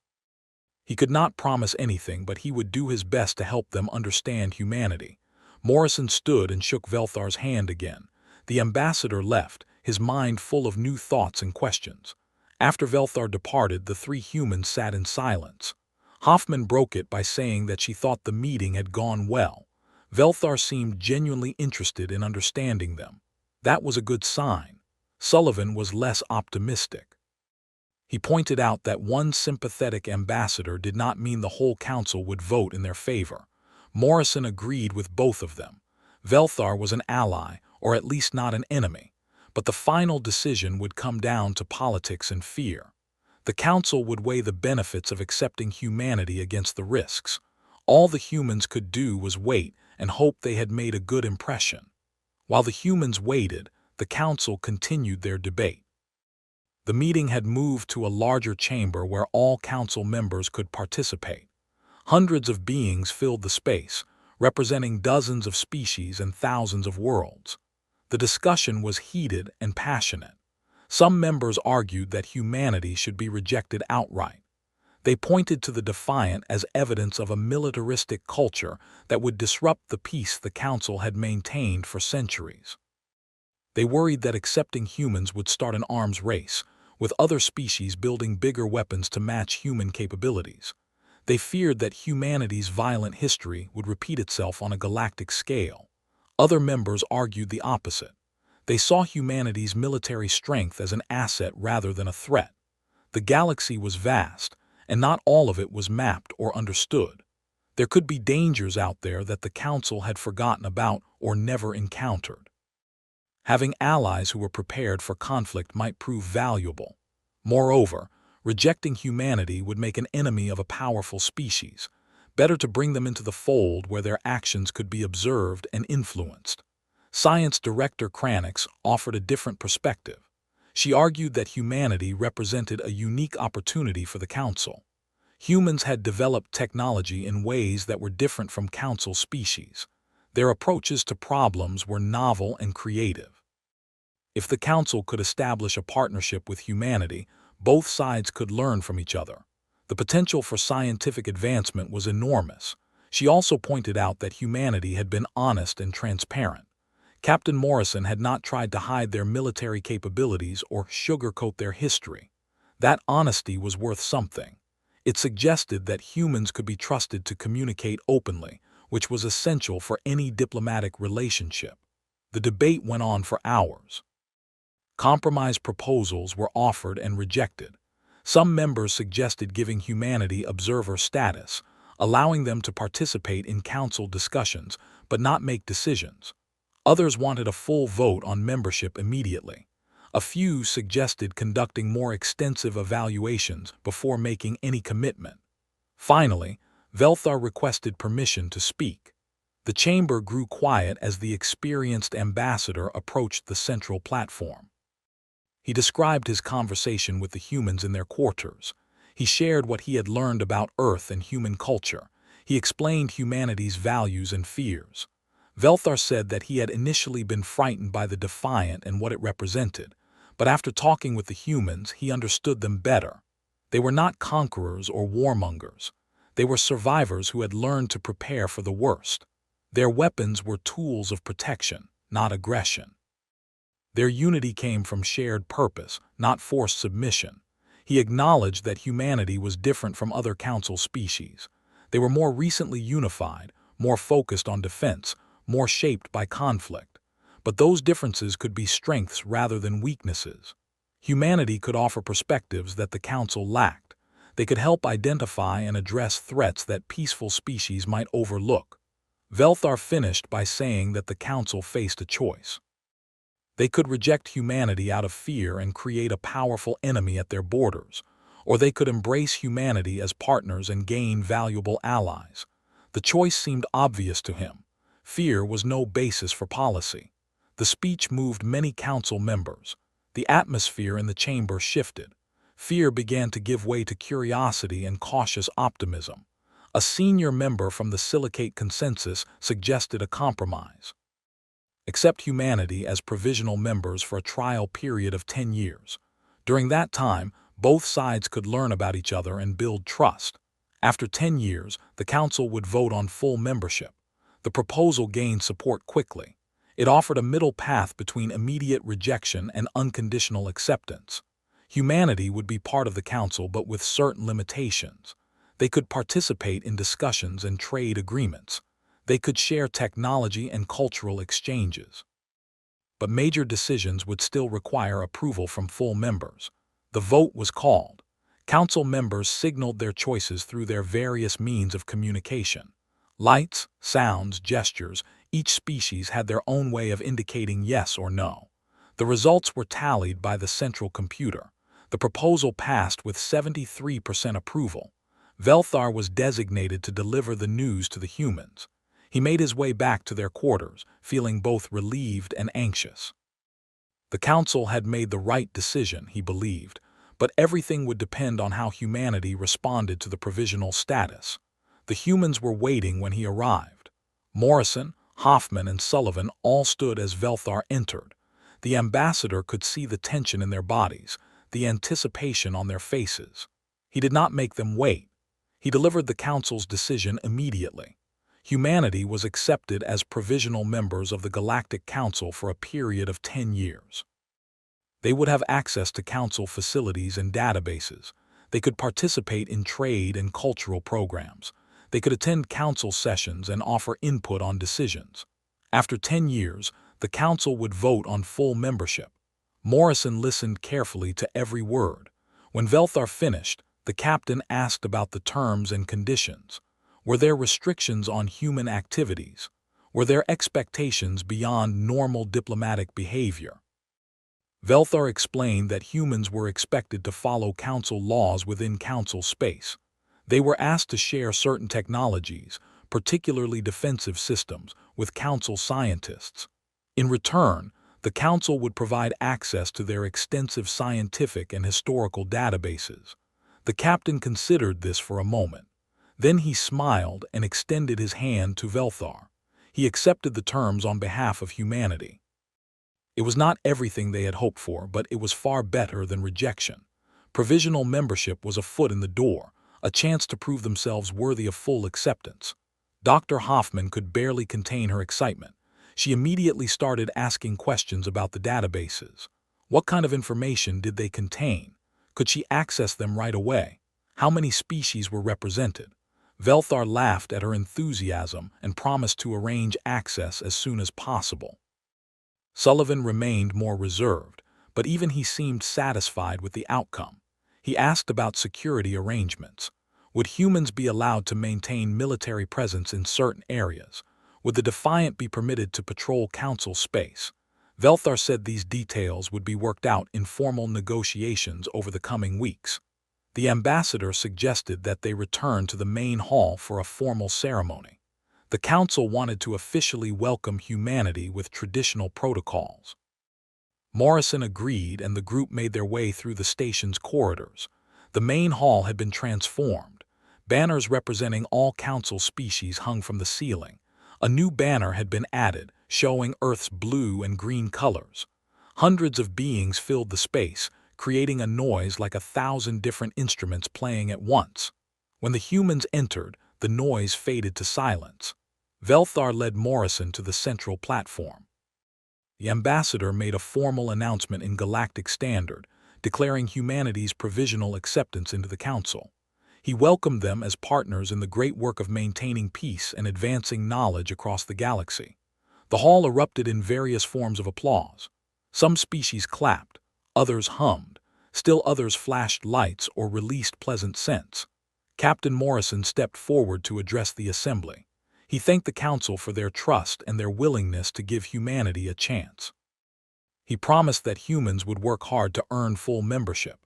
He could not promise anything, but he would do his best to help them understand humanity. Morrison stood and shook Velthar's hand again. The ambassador left, his mind full of new thoughts and questions. After Velthar departed, the three humans sat in silence. Hoffman broke it by saying that she thought the meeting had gone well. Velthar seemed genuinely interested in understanding them. That was a good sign. Sullivan was less optimistic. He pointed out that one sympathetic ambassador did not mean the whole council would vote in their favor. Morrison agreed with both of them. Velthar was an ally, or at least not an enemy, but the final decision would come down to politics and fear. The council would weigh the benefits of accepting humanity against the risks. All the humans could do was wait and hope they had made a good impression. While the humans waited, the council continued their debate. The meeting had moved to a larger chamber where all council members could participate. Hundreds of beings filled the space, representing dozens of species and thousands of worlds. The discussion was heated and passionate. Some members argued that humanity should be rejected outright. They pointed to the Defiant as evidence of a militaristic culture that would disrupt the peace the council had maintained for centuries. They worried that accepting humans would start an arms race, with other species building bigger weapons to match human capabilities. They feared that humanity's violent history would repeat itself on a galactic scale. Other members argued the opposite. They saw humanity's military strength as an asset rather than a threat. The galaxy was vast, and not all of it was mapped or understood. There could be dangers out there that the council had forgotten about or never encountered. Having allies who were prepared for conflict might prove valuable. Moreover, rejecting humanity would make an enemy of a powerful species. Better to bring them into the fold where their actions could be observed and influenced. Science Director Kranix offered a different perspective. She argued that humanity represented a unique opportunity for the Council. Humans had developed technology in ways that were different from Council species. Their approaches to problems were novel and creative. If the Council could establish a partnership with humanity, both sides could learn from each other. The potential for scientific advancement was enormous. She also pointed out that humanity had been honest and transparent. Captain Morrison had not tried to hide their military capabilities or sugarcoat their history. That honesty was worth something. It suggested that humans could be trusted to communicate openly, which was essential for any diplomatic relationship. The debate went on for hours. Compromise proposals were offered and rejected. Some members suggested giving humanity observer status, allowing them to participate in council discussions but not make decisions. Others wanted a full vote on membership immediately. A few suggested conducting more extensive evaluations before making any commitment. Finally, Velthar requested permission to speak. The chamber grew quiet as the experienced ambassador approached the central platform. He described his conversation with the humans in their quarters. He shared what he had learned about Earth and human culture. He explained humanity's values and fears. Velthar said that he had initially been frightened by the Defiant and what it represented, but after talking with the humans, he understood them better. They were not conquerors or warmongers. They were survivors who had learned to prepare for the worst. Their weapons were tools of protection, not aggression. Their unity came from shared purpose, not forced submission. He acknowledged that humanity was different from other council species. They were more recently unified, more focused on defense, more shaped by conflict. But those differences could be strengths rather than weaknesses. Humanity could offer perspectives that the Council lacked. They could help identify and address threats that peaceful species might overlook. Velthar finished by saying that the Council faced a choice. They could reject humanity out of fear and create a powerful enemy at their borders, or they could embrace humanity as partners and gain valuable allies. The choice seemed obvious to him. Fear was no basis for policy. The speech moved many council members. The atmosphere in the chamber shifted. Fear began to give way to curiosity and cautious optimism. A senior member from the Silicate Consensus suggested a compromise. Accept humanity as provisional members for a trial period of 10 years. During that time, both sides could learn about each other and build trust. After 10 years, the council would vote on full membership. The proposal gained support quickly. It offered a middle path between immediate rejection and unconditional acceptance. Humanity would be part of the council, but with certain limitations. They could participate in discussions and trade agreements. They could share technology and cultural exchanges. But major decisions would still require approval from full members. The vote was called. Council members signaled their choices through their various means of communication. Lights, sounds, gestures, each species had their own way of indicating yes or no. The results were tallied by the central computer. The proposal passed with 73% approval. Velthar was designated to deliver the news to the humans. He made his way back to their quarters, feeling both relieved and anxious. The council had made the right decision, he believed, but everything would depend on how humanity responded to the provisional status. The humans were waiting when he arrived. Morrison, Hoffman, and Sullivan all stood as Velthar entered. The ambassador could see the tension in their bodies, the anticipation on their faces. He did not make them wait. He delivered the council's decision immediately. Humanity was accepted as provisional members of the Galactic Council for a period of 10 years. They would have access to council facilities and databases. They could participate in trade and cultural programs. They could attend council sessions and offer input on decisions. After 10 years, the council would vote on full membership. Morrison listened carefully to every word. When Velthar finished, the captain asked about the terms and conditions. Were there restrictions on human activities? Were there expectations beyond normal diplomatic behavior? Velthar explained that humans were expected to follow council laws within council space. They were asked to share certain technologies, particularly defensive systems, with council scientists. In return, the council would provide access to their extensive scientific and historical databases. The captain considered this for a moment. Then he smiled and extended his hand to Velthar. He accepted the terms on behalf of humanity. It was not everything they had hoped for, but it was far better than rejection. Provisional membership was a foot in the door, a chance to prove themselves worthy of full acceptance. Dr. Hoffman could barely contain her excitement. She immediately started asking questions about the databases. What kind of information did they contain? Could she access them right away? How many species were represented? Velthar laughed at her enthusiasm and promised to arrange access as soon as possible. Sullivan remained more reserved, but even he seemed satisfied with the outcome. He asked about security arrangements. Would humans be allowed to maintain military presence in certain areas? Would the Defiant be permitted to patrol council space? Velthar said these details would be worked out in formal negotiations over the coming weeks. The ambassador suggested that they return to the main hall for a formal ceremony. The council wanted to officially welcome humanity with traditional protocols. Morrison agreed, and the group made their way through the station's corridors. The main hall had been transformed. Banners representing all council species hung from the ceiling. A new banner had been added, showing Earth's blue and green colors. Hundreds of beings filled the space, creating a noise like 1,000 different instruments playing at once. When the humans entered, the noise faded to silence. Velthar led Morrison to the central platform. The ambassador made a formal announcement in Galactic Standard, declaring humanity's provisional acceptance into the council. He welcomed them as partners in the great work of maintaining peace and advancing knowledge across the galaxy. The hall erupted in various forms of applause. Some species clapped, others hummed, still others flashed lights or released pleasant scents. Captain Morrison stepped forward to address the assembly. He thanked the council for their trust and their willingness to give humanity a chance. He promised that humans would work hard to earn full membership.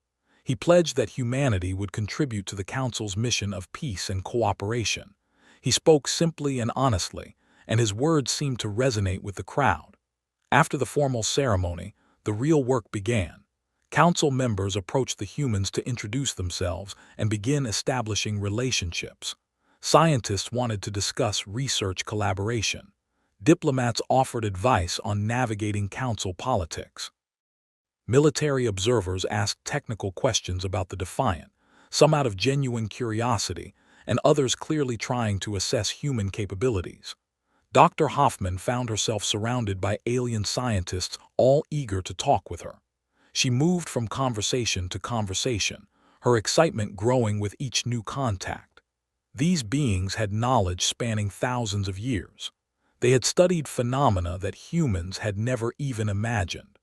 He pledged that humanity would contribute to the council's mission of peace and cooperation. He spoke simply and honestly, and his words seemed to resonate with the crowd. After the formal ceremony, the real work began. Council members approached the humans to introduce themselves and begin establishing relationships. Scientists wanted to discuss research collaboration. Diplomats offered advice on navigating council politics. Military observers asked technical questions about the Defiant, some out of genuine curiosity, and others clearly trying to assess human capabilities. Dr. Hoffman found herself surrounded by alien scientists, all eager to talk with her. She moved from conversation to conversation, her excitement growing with each new contact. These beings had knowledge spanning thousands of years. They had studied phenomena that humans had never even imagined.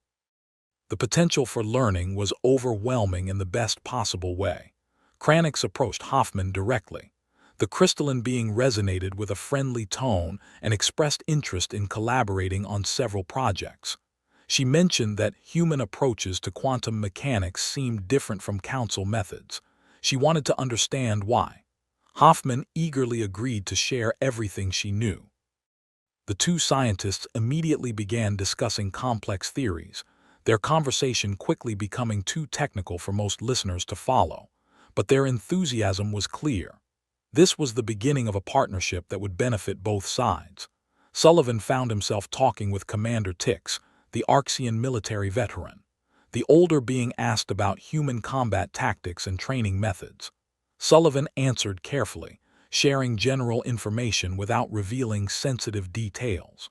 The potential for learning was overwhelming in the best possible way. Kranix approached Hoffman directly. The crystalline being resonated with a friendly tone and expressed interest in collaborating on several projects. She mentioned that human approaches to quantum mechanics seemed different from council methods. She wanted to understand why. Hoffman eagerly agreed to share everything she knew. The two scientists immediately began discussing complex theories, their conversation quickly becoming too technical for most listeners to follow. But their enthusiasm was clear. This was the beginning of a partnership that would benefit both sides. Sullivan found himself talking with Commander Tix, the Arxian military veteran, the older being asked about human combat tactics and training methods. Sullivan answered carefully, sharing general information without revealing sensitive details.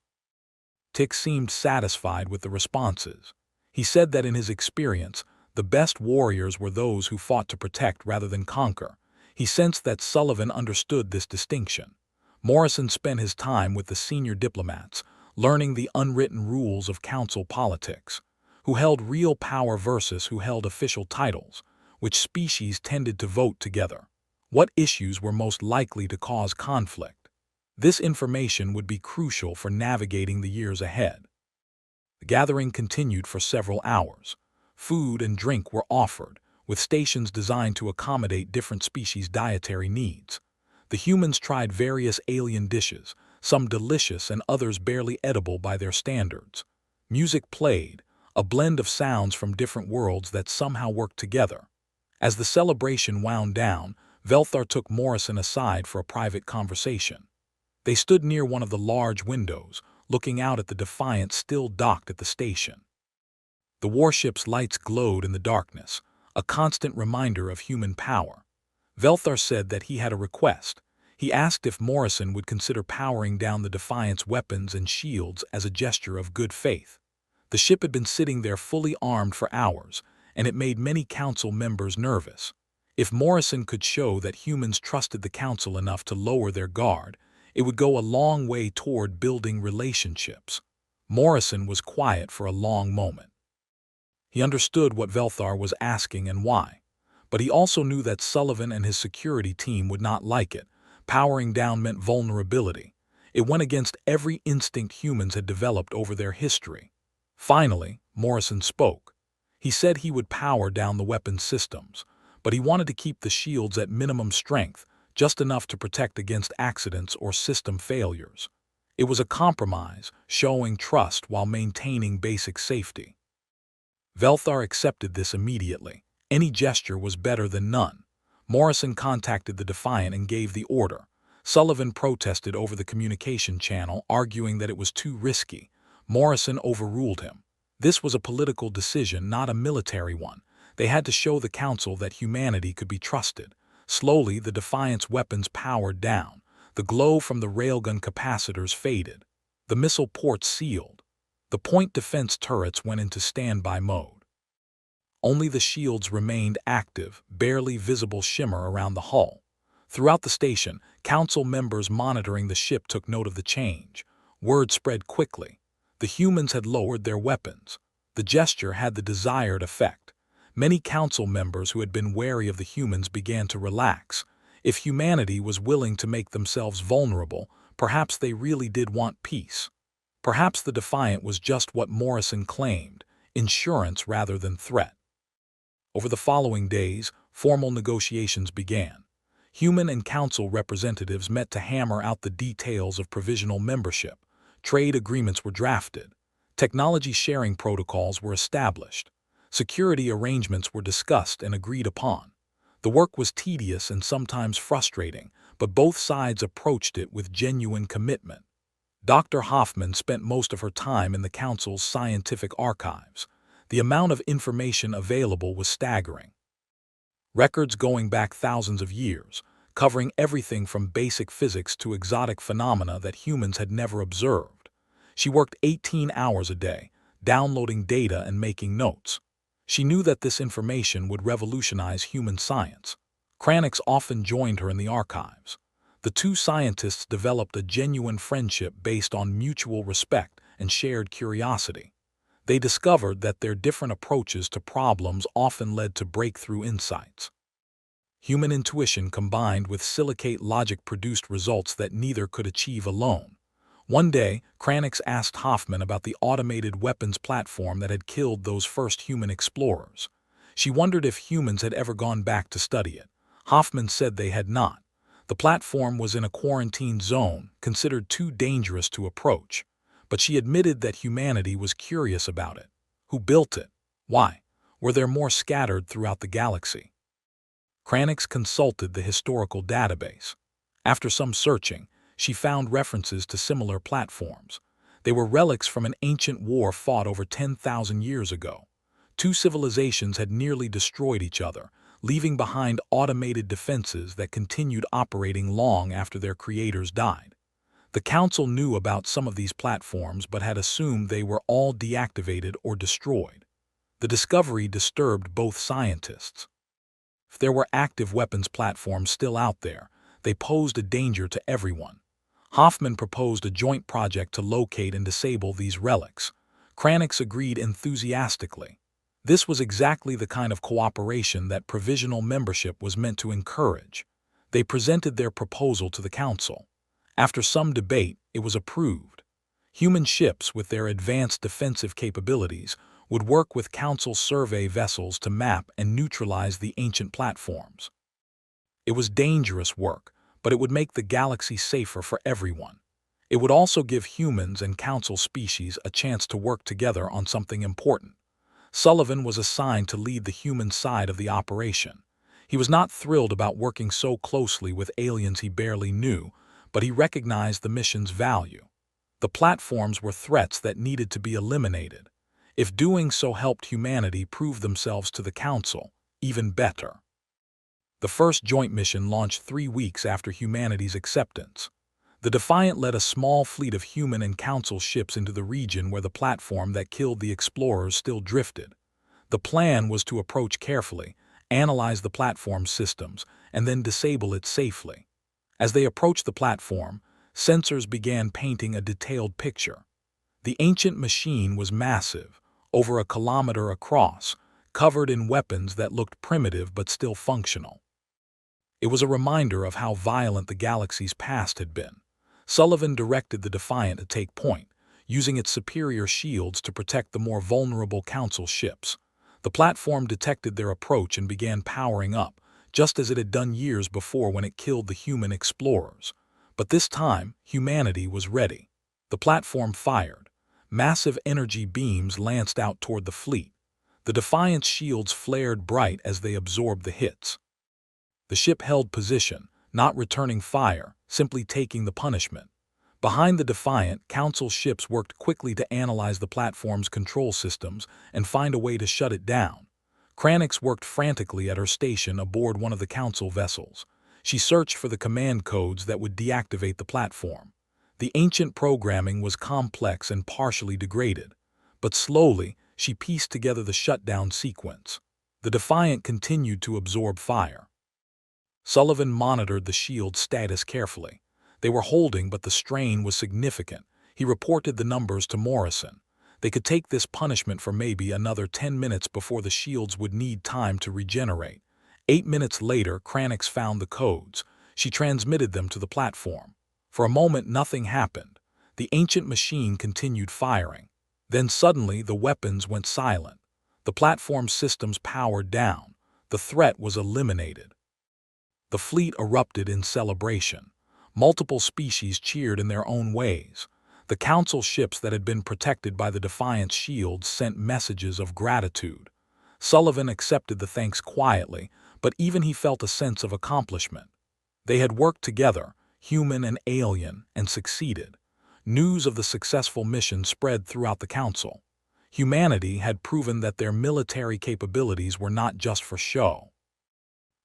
Tix seemed satisfied with the responses. He said that in his experience, the best warriors were those who fought to protect rather than conquer. He sensed that Sullivan understood this distinction. Morrison spent his time with the senior diplomats, learning the unwritten rules of council politics, who held real power versus who held official titles, which species tended to vote together, what issues were most likely to cause conflict. This information would be crucial for navigating the years ahead. The gathering continued for several hours. Food and drink were offered, with stations designed to accommodate different species' dietary needs. The humans tried various alien dishes, some delicious and others barely edible by their standards. Music played, a blend of sounds from different worlds that somehow worked together. As the celebration wound down, Velthar took Morrison aside for a private conversation. They stood near one of the large windows, looking out at the Defiant still docked at the station. The warship's lights glowed in the darkness, a constant reminder of human power. Velthar said that he had a request. He asked if Morrison would consider powering down the Defiant's weapons and shields as a gesture of good faith. The ship had been sitting there fully armed for hours, and it made many council members nervous. If Morrison could show that humans trusted the council enough to lower their guard, it would go a long way toward building relationships. Morrison was quiet for a long moment. He understood what Velthar was asking and why, but he also knew that Sullivan and his security team would not like it. Powering down meant vulnerability. It went against every instinct humans had developed over their history. Finally, Morrison spoke. He said he would power down the weapons systems, but he wanted to keep the shields at minimum strength, just enough to protect against accidents or system failures. It was a compromise, showing trust while maintaining basic safety. Velthar accepted this immediately. Any gesture was better than none. Morrison contacted the Defiant and gave the order. Sullivan protested over the communication channel, arguing that it was too risky. Morrison overruled him. This was a political decision, not a military one. They had to show the council that humanity could be trusted. Slowly, the Defiant's weapons powered down. The glow from the railgun capacitors faded. The missile ports sealed. The point defense turrets went into standby mode. Only the shields remained active, barely visible shimmer around the hull. Throughout the station, council members monitoring the ship took note of the change. Word spread quickly. The humans had lowered their weapons. The gesture had the desired effect. Many council members who had been wary of the humans began to relax. If humanity was willing to make themselves vulnerable, perhaps they really did want peace. Perhaps the Defiant was just what Morrison claimed, insurance rather than threat. Over the following days, formal negotiations began. Human and council representatives met to hammer out the details of provisional membership. Trade agreements were drafted. Technology sharing protocols were established. Security arrangements were discussed and agreed upon. The work was tedious and sometimes frustrating, but both sides approached it with genuine commitment. Dr. Hoffman spent most of her time in the Council's scientific archives. The amount of information available was staggering. Records going back thousands of years, covering everything from basic physics to exotic phenomena that humans had never observed. She worked 18 hours a day, downloading data and making notes. She knew that this information would revolutionize human science. Kranix often joined her in the archives. The two scientists developed a genuine friendship based on mutual respect and shared curiosity. They discovered that their different approaches to problems often led to breakthrough insights. Human intuition combined with silicate logic produced results that neither could achieve alone. One day, Kranix asked Hoffman about the automated weapons platform that had killed those first human explorers. She wondered if humans had ever gone back to study it. Hoffman said they had not. The platform was in a quarantine zone, considered too dangerous to approach. But she admitted that humanity was curious about it. Who built it? Why? Were there more scattered throughout the galaxy? Kranix consulted the historical database. After some searching, she found references to similar platforms. They were relics from an ancient war fought over 10,000 years ago. Two civilizations had nearly destroyed each other, leaving behind automated defenses that continued operating long after their creators died. The Council knew about some of these platforms but had assumed they were all deactivated or destroyed. The discovery disturbed both scientists. If there were active weapons platforms still out there, they posed a danger to everyone. Hoffman proposed a joint project to locate and disable these relics. Kranix agreed enthusiastically. This was exactly the kind of cooperation that provisional membership was meant to encourage. They presented their proposal to the Council. After some debate, it was approved. Human ships with their advanced defensive capabilities would work with Council survey vessels to map and neutralize the ancient platforms. It was dangerous work, but it would make the galaxy safer for everyone. It would also give humans and Council species a chance to work together on something important. Sullivan was assigned to lead the human side of the operation. He was not thrilled about working so closely with aliens he barely knew, but he recognized the mission's value. The platforms were threats that needed to be eliminated. If doing so helped humanity prove themselves to the Council, even better. The first joint mission launched 3 weeks after humanity's acceptance. The Defiant led a small fleet of human and Council ships into the region where the platform that killed the explorers still drifted. The plan was to approach carefully, analyze the platform's systems, and then disable it safely. As they approached the platform, sensors began painting a detailed picture. The ancient machine was massive, over a kilometer across, covered in weapons that looked primitive but still functional. It was a reminder of how violent the galaxy's past had been. Sullivan directed the Defiant to take point, using its superior shields to protect the more vulnerable Council ships. The platform detected their approach and began powering up, just as it had done years before when it killed the human explorers. But this time, humanity was ready. The platform fired. Massive energy beams lanced out toward the fleet. The Defiant's shields flared bright as they absorbed the hits. The ship held position, not returning fire, simply taking the punishment. Behind the Defiant, Council ships worked quickly to analyze the platform's control systems and find a way to shut it down. Kranix worked frantically at her station aboard one of the Council vessels. She searched for the command codes that would deactivate the platform. The ancient programming was complex and partially degraded, but slowly she pieced together the shutdown sequence. The Defiant continued to absorb fire. Sullivan monitored the shield's status carefully. They were holding, but the strain was significant. He reported the numbers to Morrison. They could take this punishment for maybe another 10 minutes before the shields would need time to regenerate. 8 minutes later, Kranix found the codes. She transmitted them to the platform. For a moment, nothing happened. The ancient machine continued firing. Then suddenly, the weapons went silent. The platform's systems powered down. The threat was eliminated. The fleet erupted in celebration. Multiple species cheered in their own ways. The Council ships that had been protected by the Defiant's shields sent messages of gratitude. Sullivan accepted the thanks quietly, but even he felt a sense of accomplishment. They had worked together, human and alien, and succeeded. News of the successful mission spread throughout the council. Humanity had proven that their military capabilities were not just for show.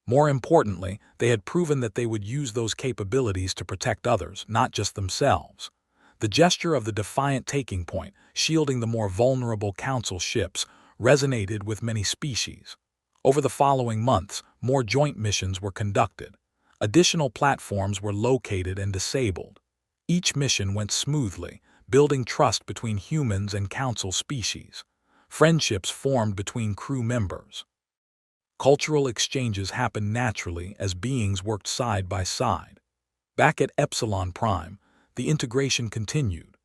More importantly, they had proven that they would use those capabilities to protect others, not just themselves. The gesture of the defiant taking point, shielding the more vulnerable council ships, resonated with many species. Over the following months, more joint missions were conducted. Additional platforms were located and disabled. Each mission went smoothly, building trust between humans and council species. Friendships formed between crew members. Cultural exchanges happened naturally as beings worked side by side. Back at Epsilon Prime, the integration continued.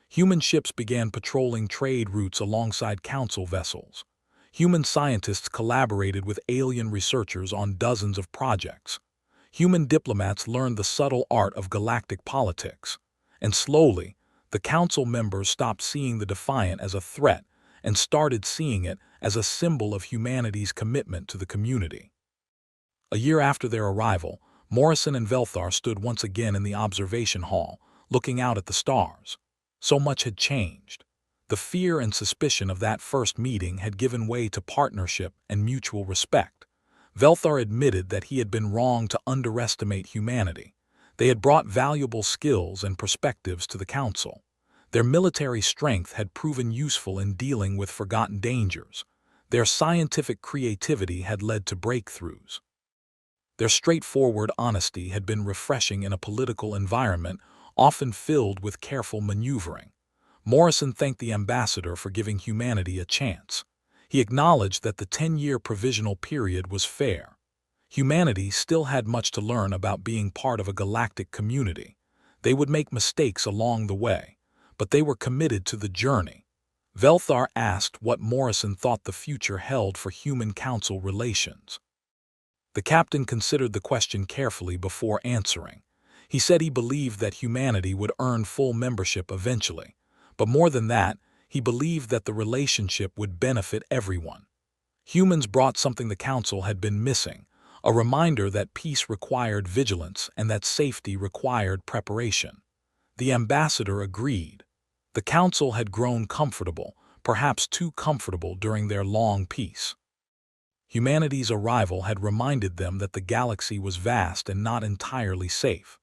Human ships began patrolling trade routes alongside council vessels. Human scientists collaborated with alien researchers on dozens of projects. Human diplomats learned the subtle art of galactic politics. And slowly, the council members stopped seeing the Defiant as a threat and started seeing it as a symbol of humanity's commitment to the community. A year after their arrival, Morrison and Velthar stood once again in the observation hall, looking out at the stars. So much had changed. The fear and suspicion of that first meeting had given way to partnership and mutual respect. Velthar admitted that he had been wrong to underestimate humanity. They had brought valuable skills and perspectives to the council. Their military strength had proven useful in dealing with forgotten dangers. Their scientific creativity had led to breakthroughs. Their straightforward honesty had been refreshing in a political environment often filled with careful maneuvering. Morrison thanked the ambassador for giving humanity a chance. He acknowledged that the 10-year provisional period was fair. Humanity still had much to learn about being part of a galactic community. They would make mistakes along the way, but they were committed to the journey. Velthar asked what Morrison thought the future held for human-council relations. The captain considered the question carefully before answering. He said he believed that humanity would earn full membership eventually, but more than that, he believed that the relationship would benefit everyone. Humans brought something the council had been missing, a reminder that peace required vigilance and that safety required preparation. The ambassador agreed. The council had grown comfortable, perhaps too comfortable during their long peace. Humanity's arrival had reminded them that the galaxy was vast and not entirely safe.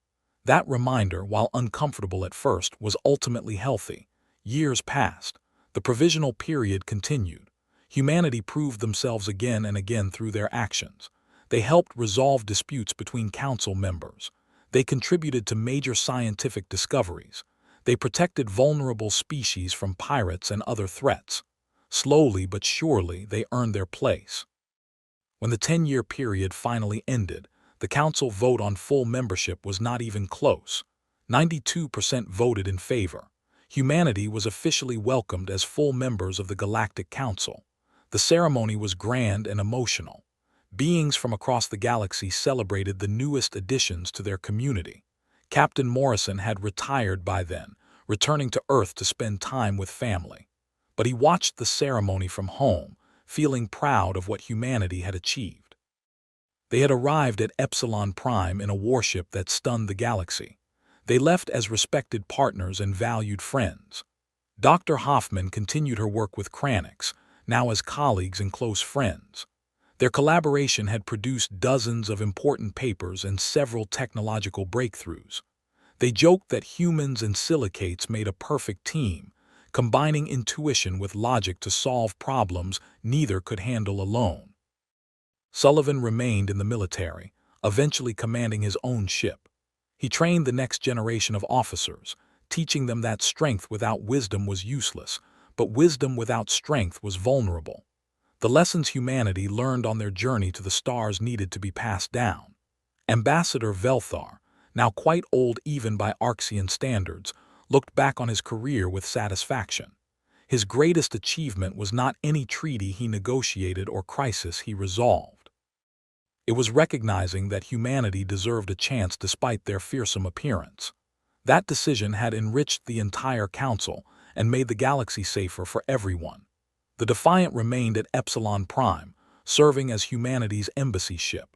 That reminder, while uncomfortable at first, was ultimately healthy. Years passed. The provisional period continued. Humanity proved themselves again and again through their actions. They helped resolve disputes between council members. They contributed to major scientific discoveries. They protected vulnerable species from pirates and other threats. Slowly but surely, they earned their place. When the 10-year period finally ended, the council vote on full membership was not even close. 92% voted in favor. Humanity was officially welcomed as full members of the Galactic Council. The ceremony was grand and emotional. Beings from across the galaxy celebrated the newest additions to their community. Captain Morrison had retired by then, returning to Earth to spend time with family. But he watched the ceremony from home, feeling proud of what humanity had achieved. They had arrived at Epsilon Prime in a warship that stunned the galaxy. They left as respected partners and valued friends. Dr. Hoffman continued her work with Kranix, now as colleagues and close friends. Their collaboration had produced dozens of important papers and several technological breakthroughs. They joked that humans and silicates made a perfect team, combining intuition with logic to solve problems neither could handle alone. Sullivan remained in the military, eventually commanding his own ship. He trained the next generation of officers, teaching them that strength without wisdom was useless, but wisdom without strength was vulnerable. The lessons humanity learned on their journey to the stars needed to be passed down. Ambassador Velthar, now quite old even by Arxian standards, looked back on his career with satisfaction. His greatest achievement was not any treaty he negotiated or crisis he resolved. It was recognizing that humanity deserved a chance despite their fearsome appearance. That decision had enriched the entire council and made the galaxy safer for everyone. The The Defiant remained at Epsilon Prime, serving as humanity's embassy ship.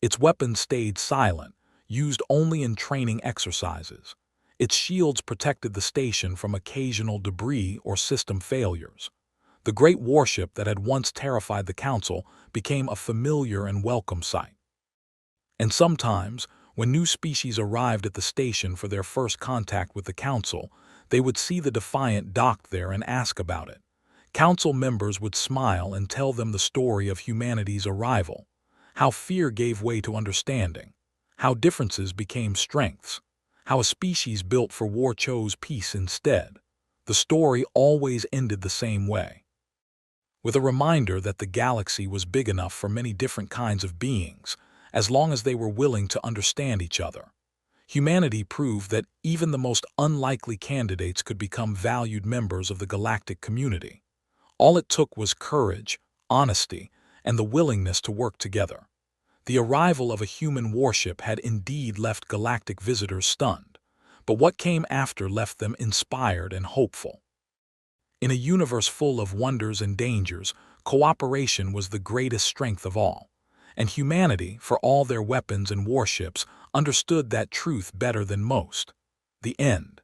Its weapons stayed silent, used only in training exercises. Its shields protected the station from occasional debris or system failures. The great warship that had once terrified the Council became a familiar and welcome sight. And sometimes, when new species arrived at the station for their first contact with the Council, they would see the Defiant docked there and ask about it. Council members would smile and tell them the story of humanity's arrival, how fear gave way to understanding, how differences became strengths, how a species built for war chose peace instead. The story always ended the same way, with a reminder that the galaxy was big enough for many different kinds of beings, as long as they were willing to understand each other. Humanity proved that even the most unlikely candidates could become valued members of the galactic community. All it took was courage, honesty, and the willingness to work together. The arrival of a human warship had indeed left galactic visitors stunned, but what came after left them inspired and hopeful. In a universe full of wonders and dangers, cooperation was the greatest strength of all, and humanity, for all their weapons and warships, understood that truth better than most. The end.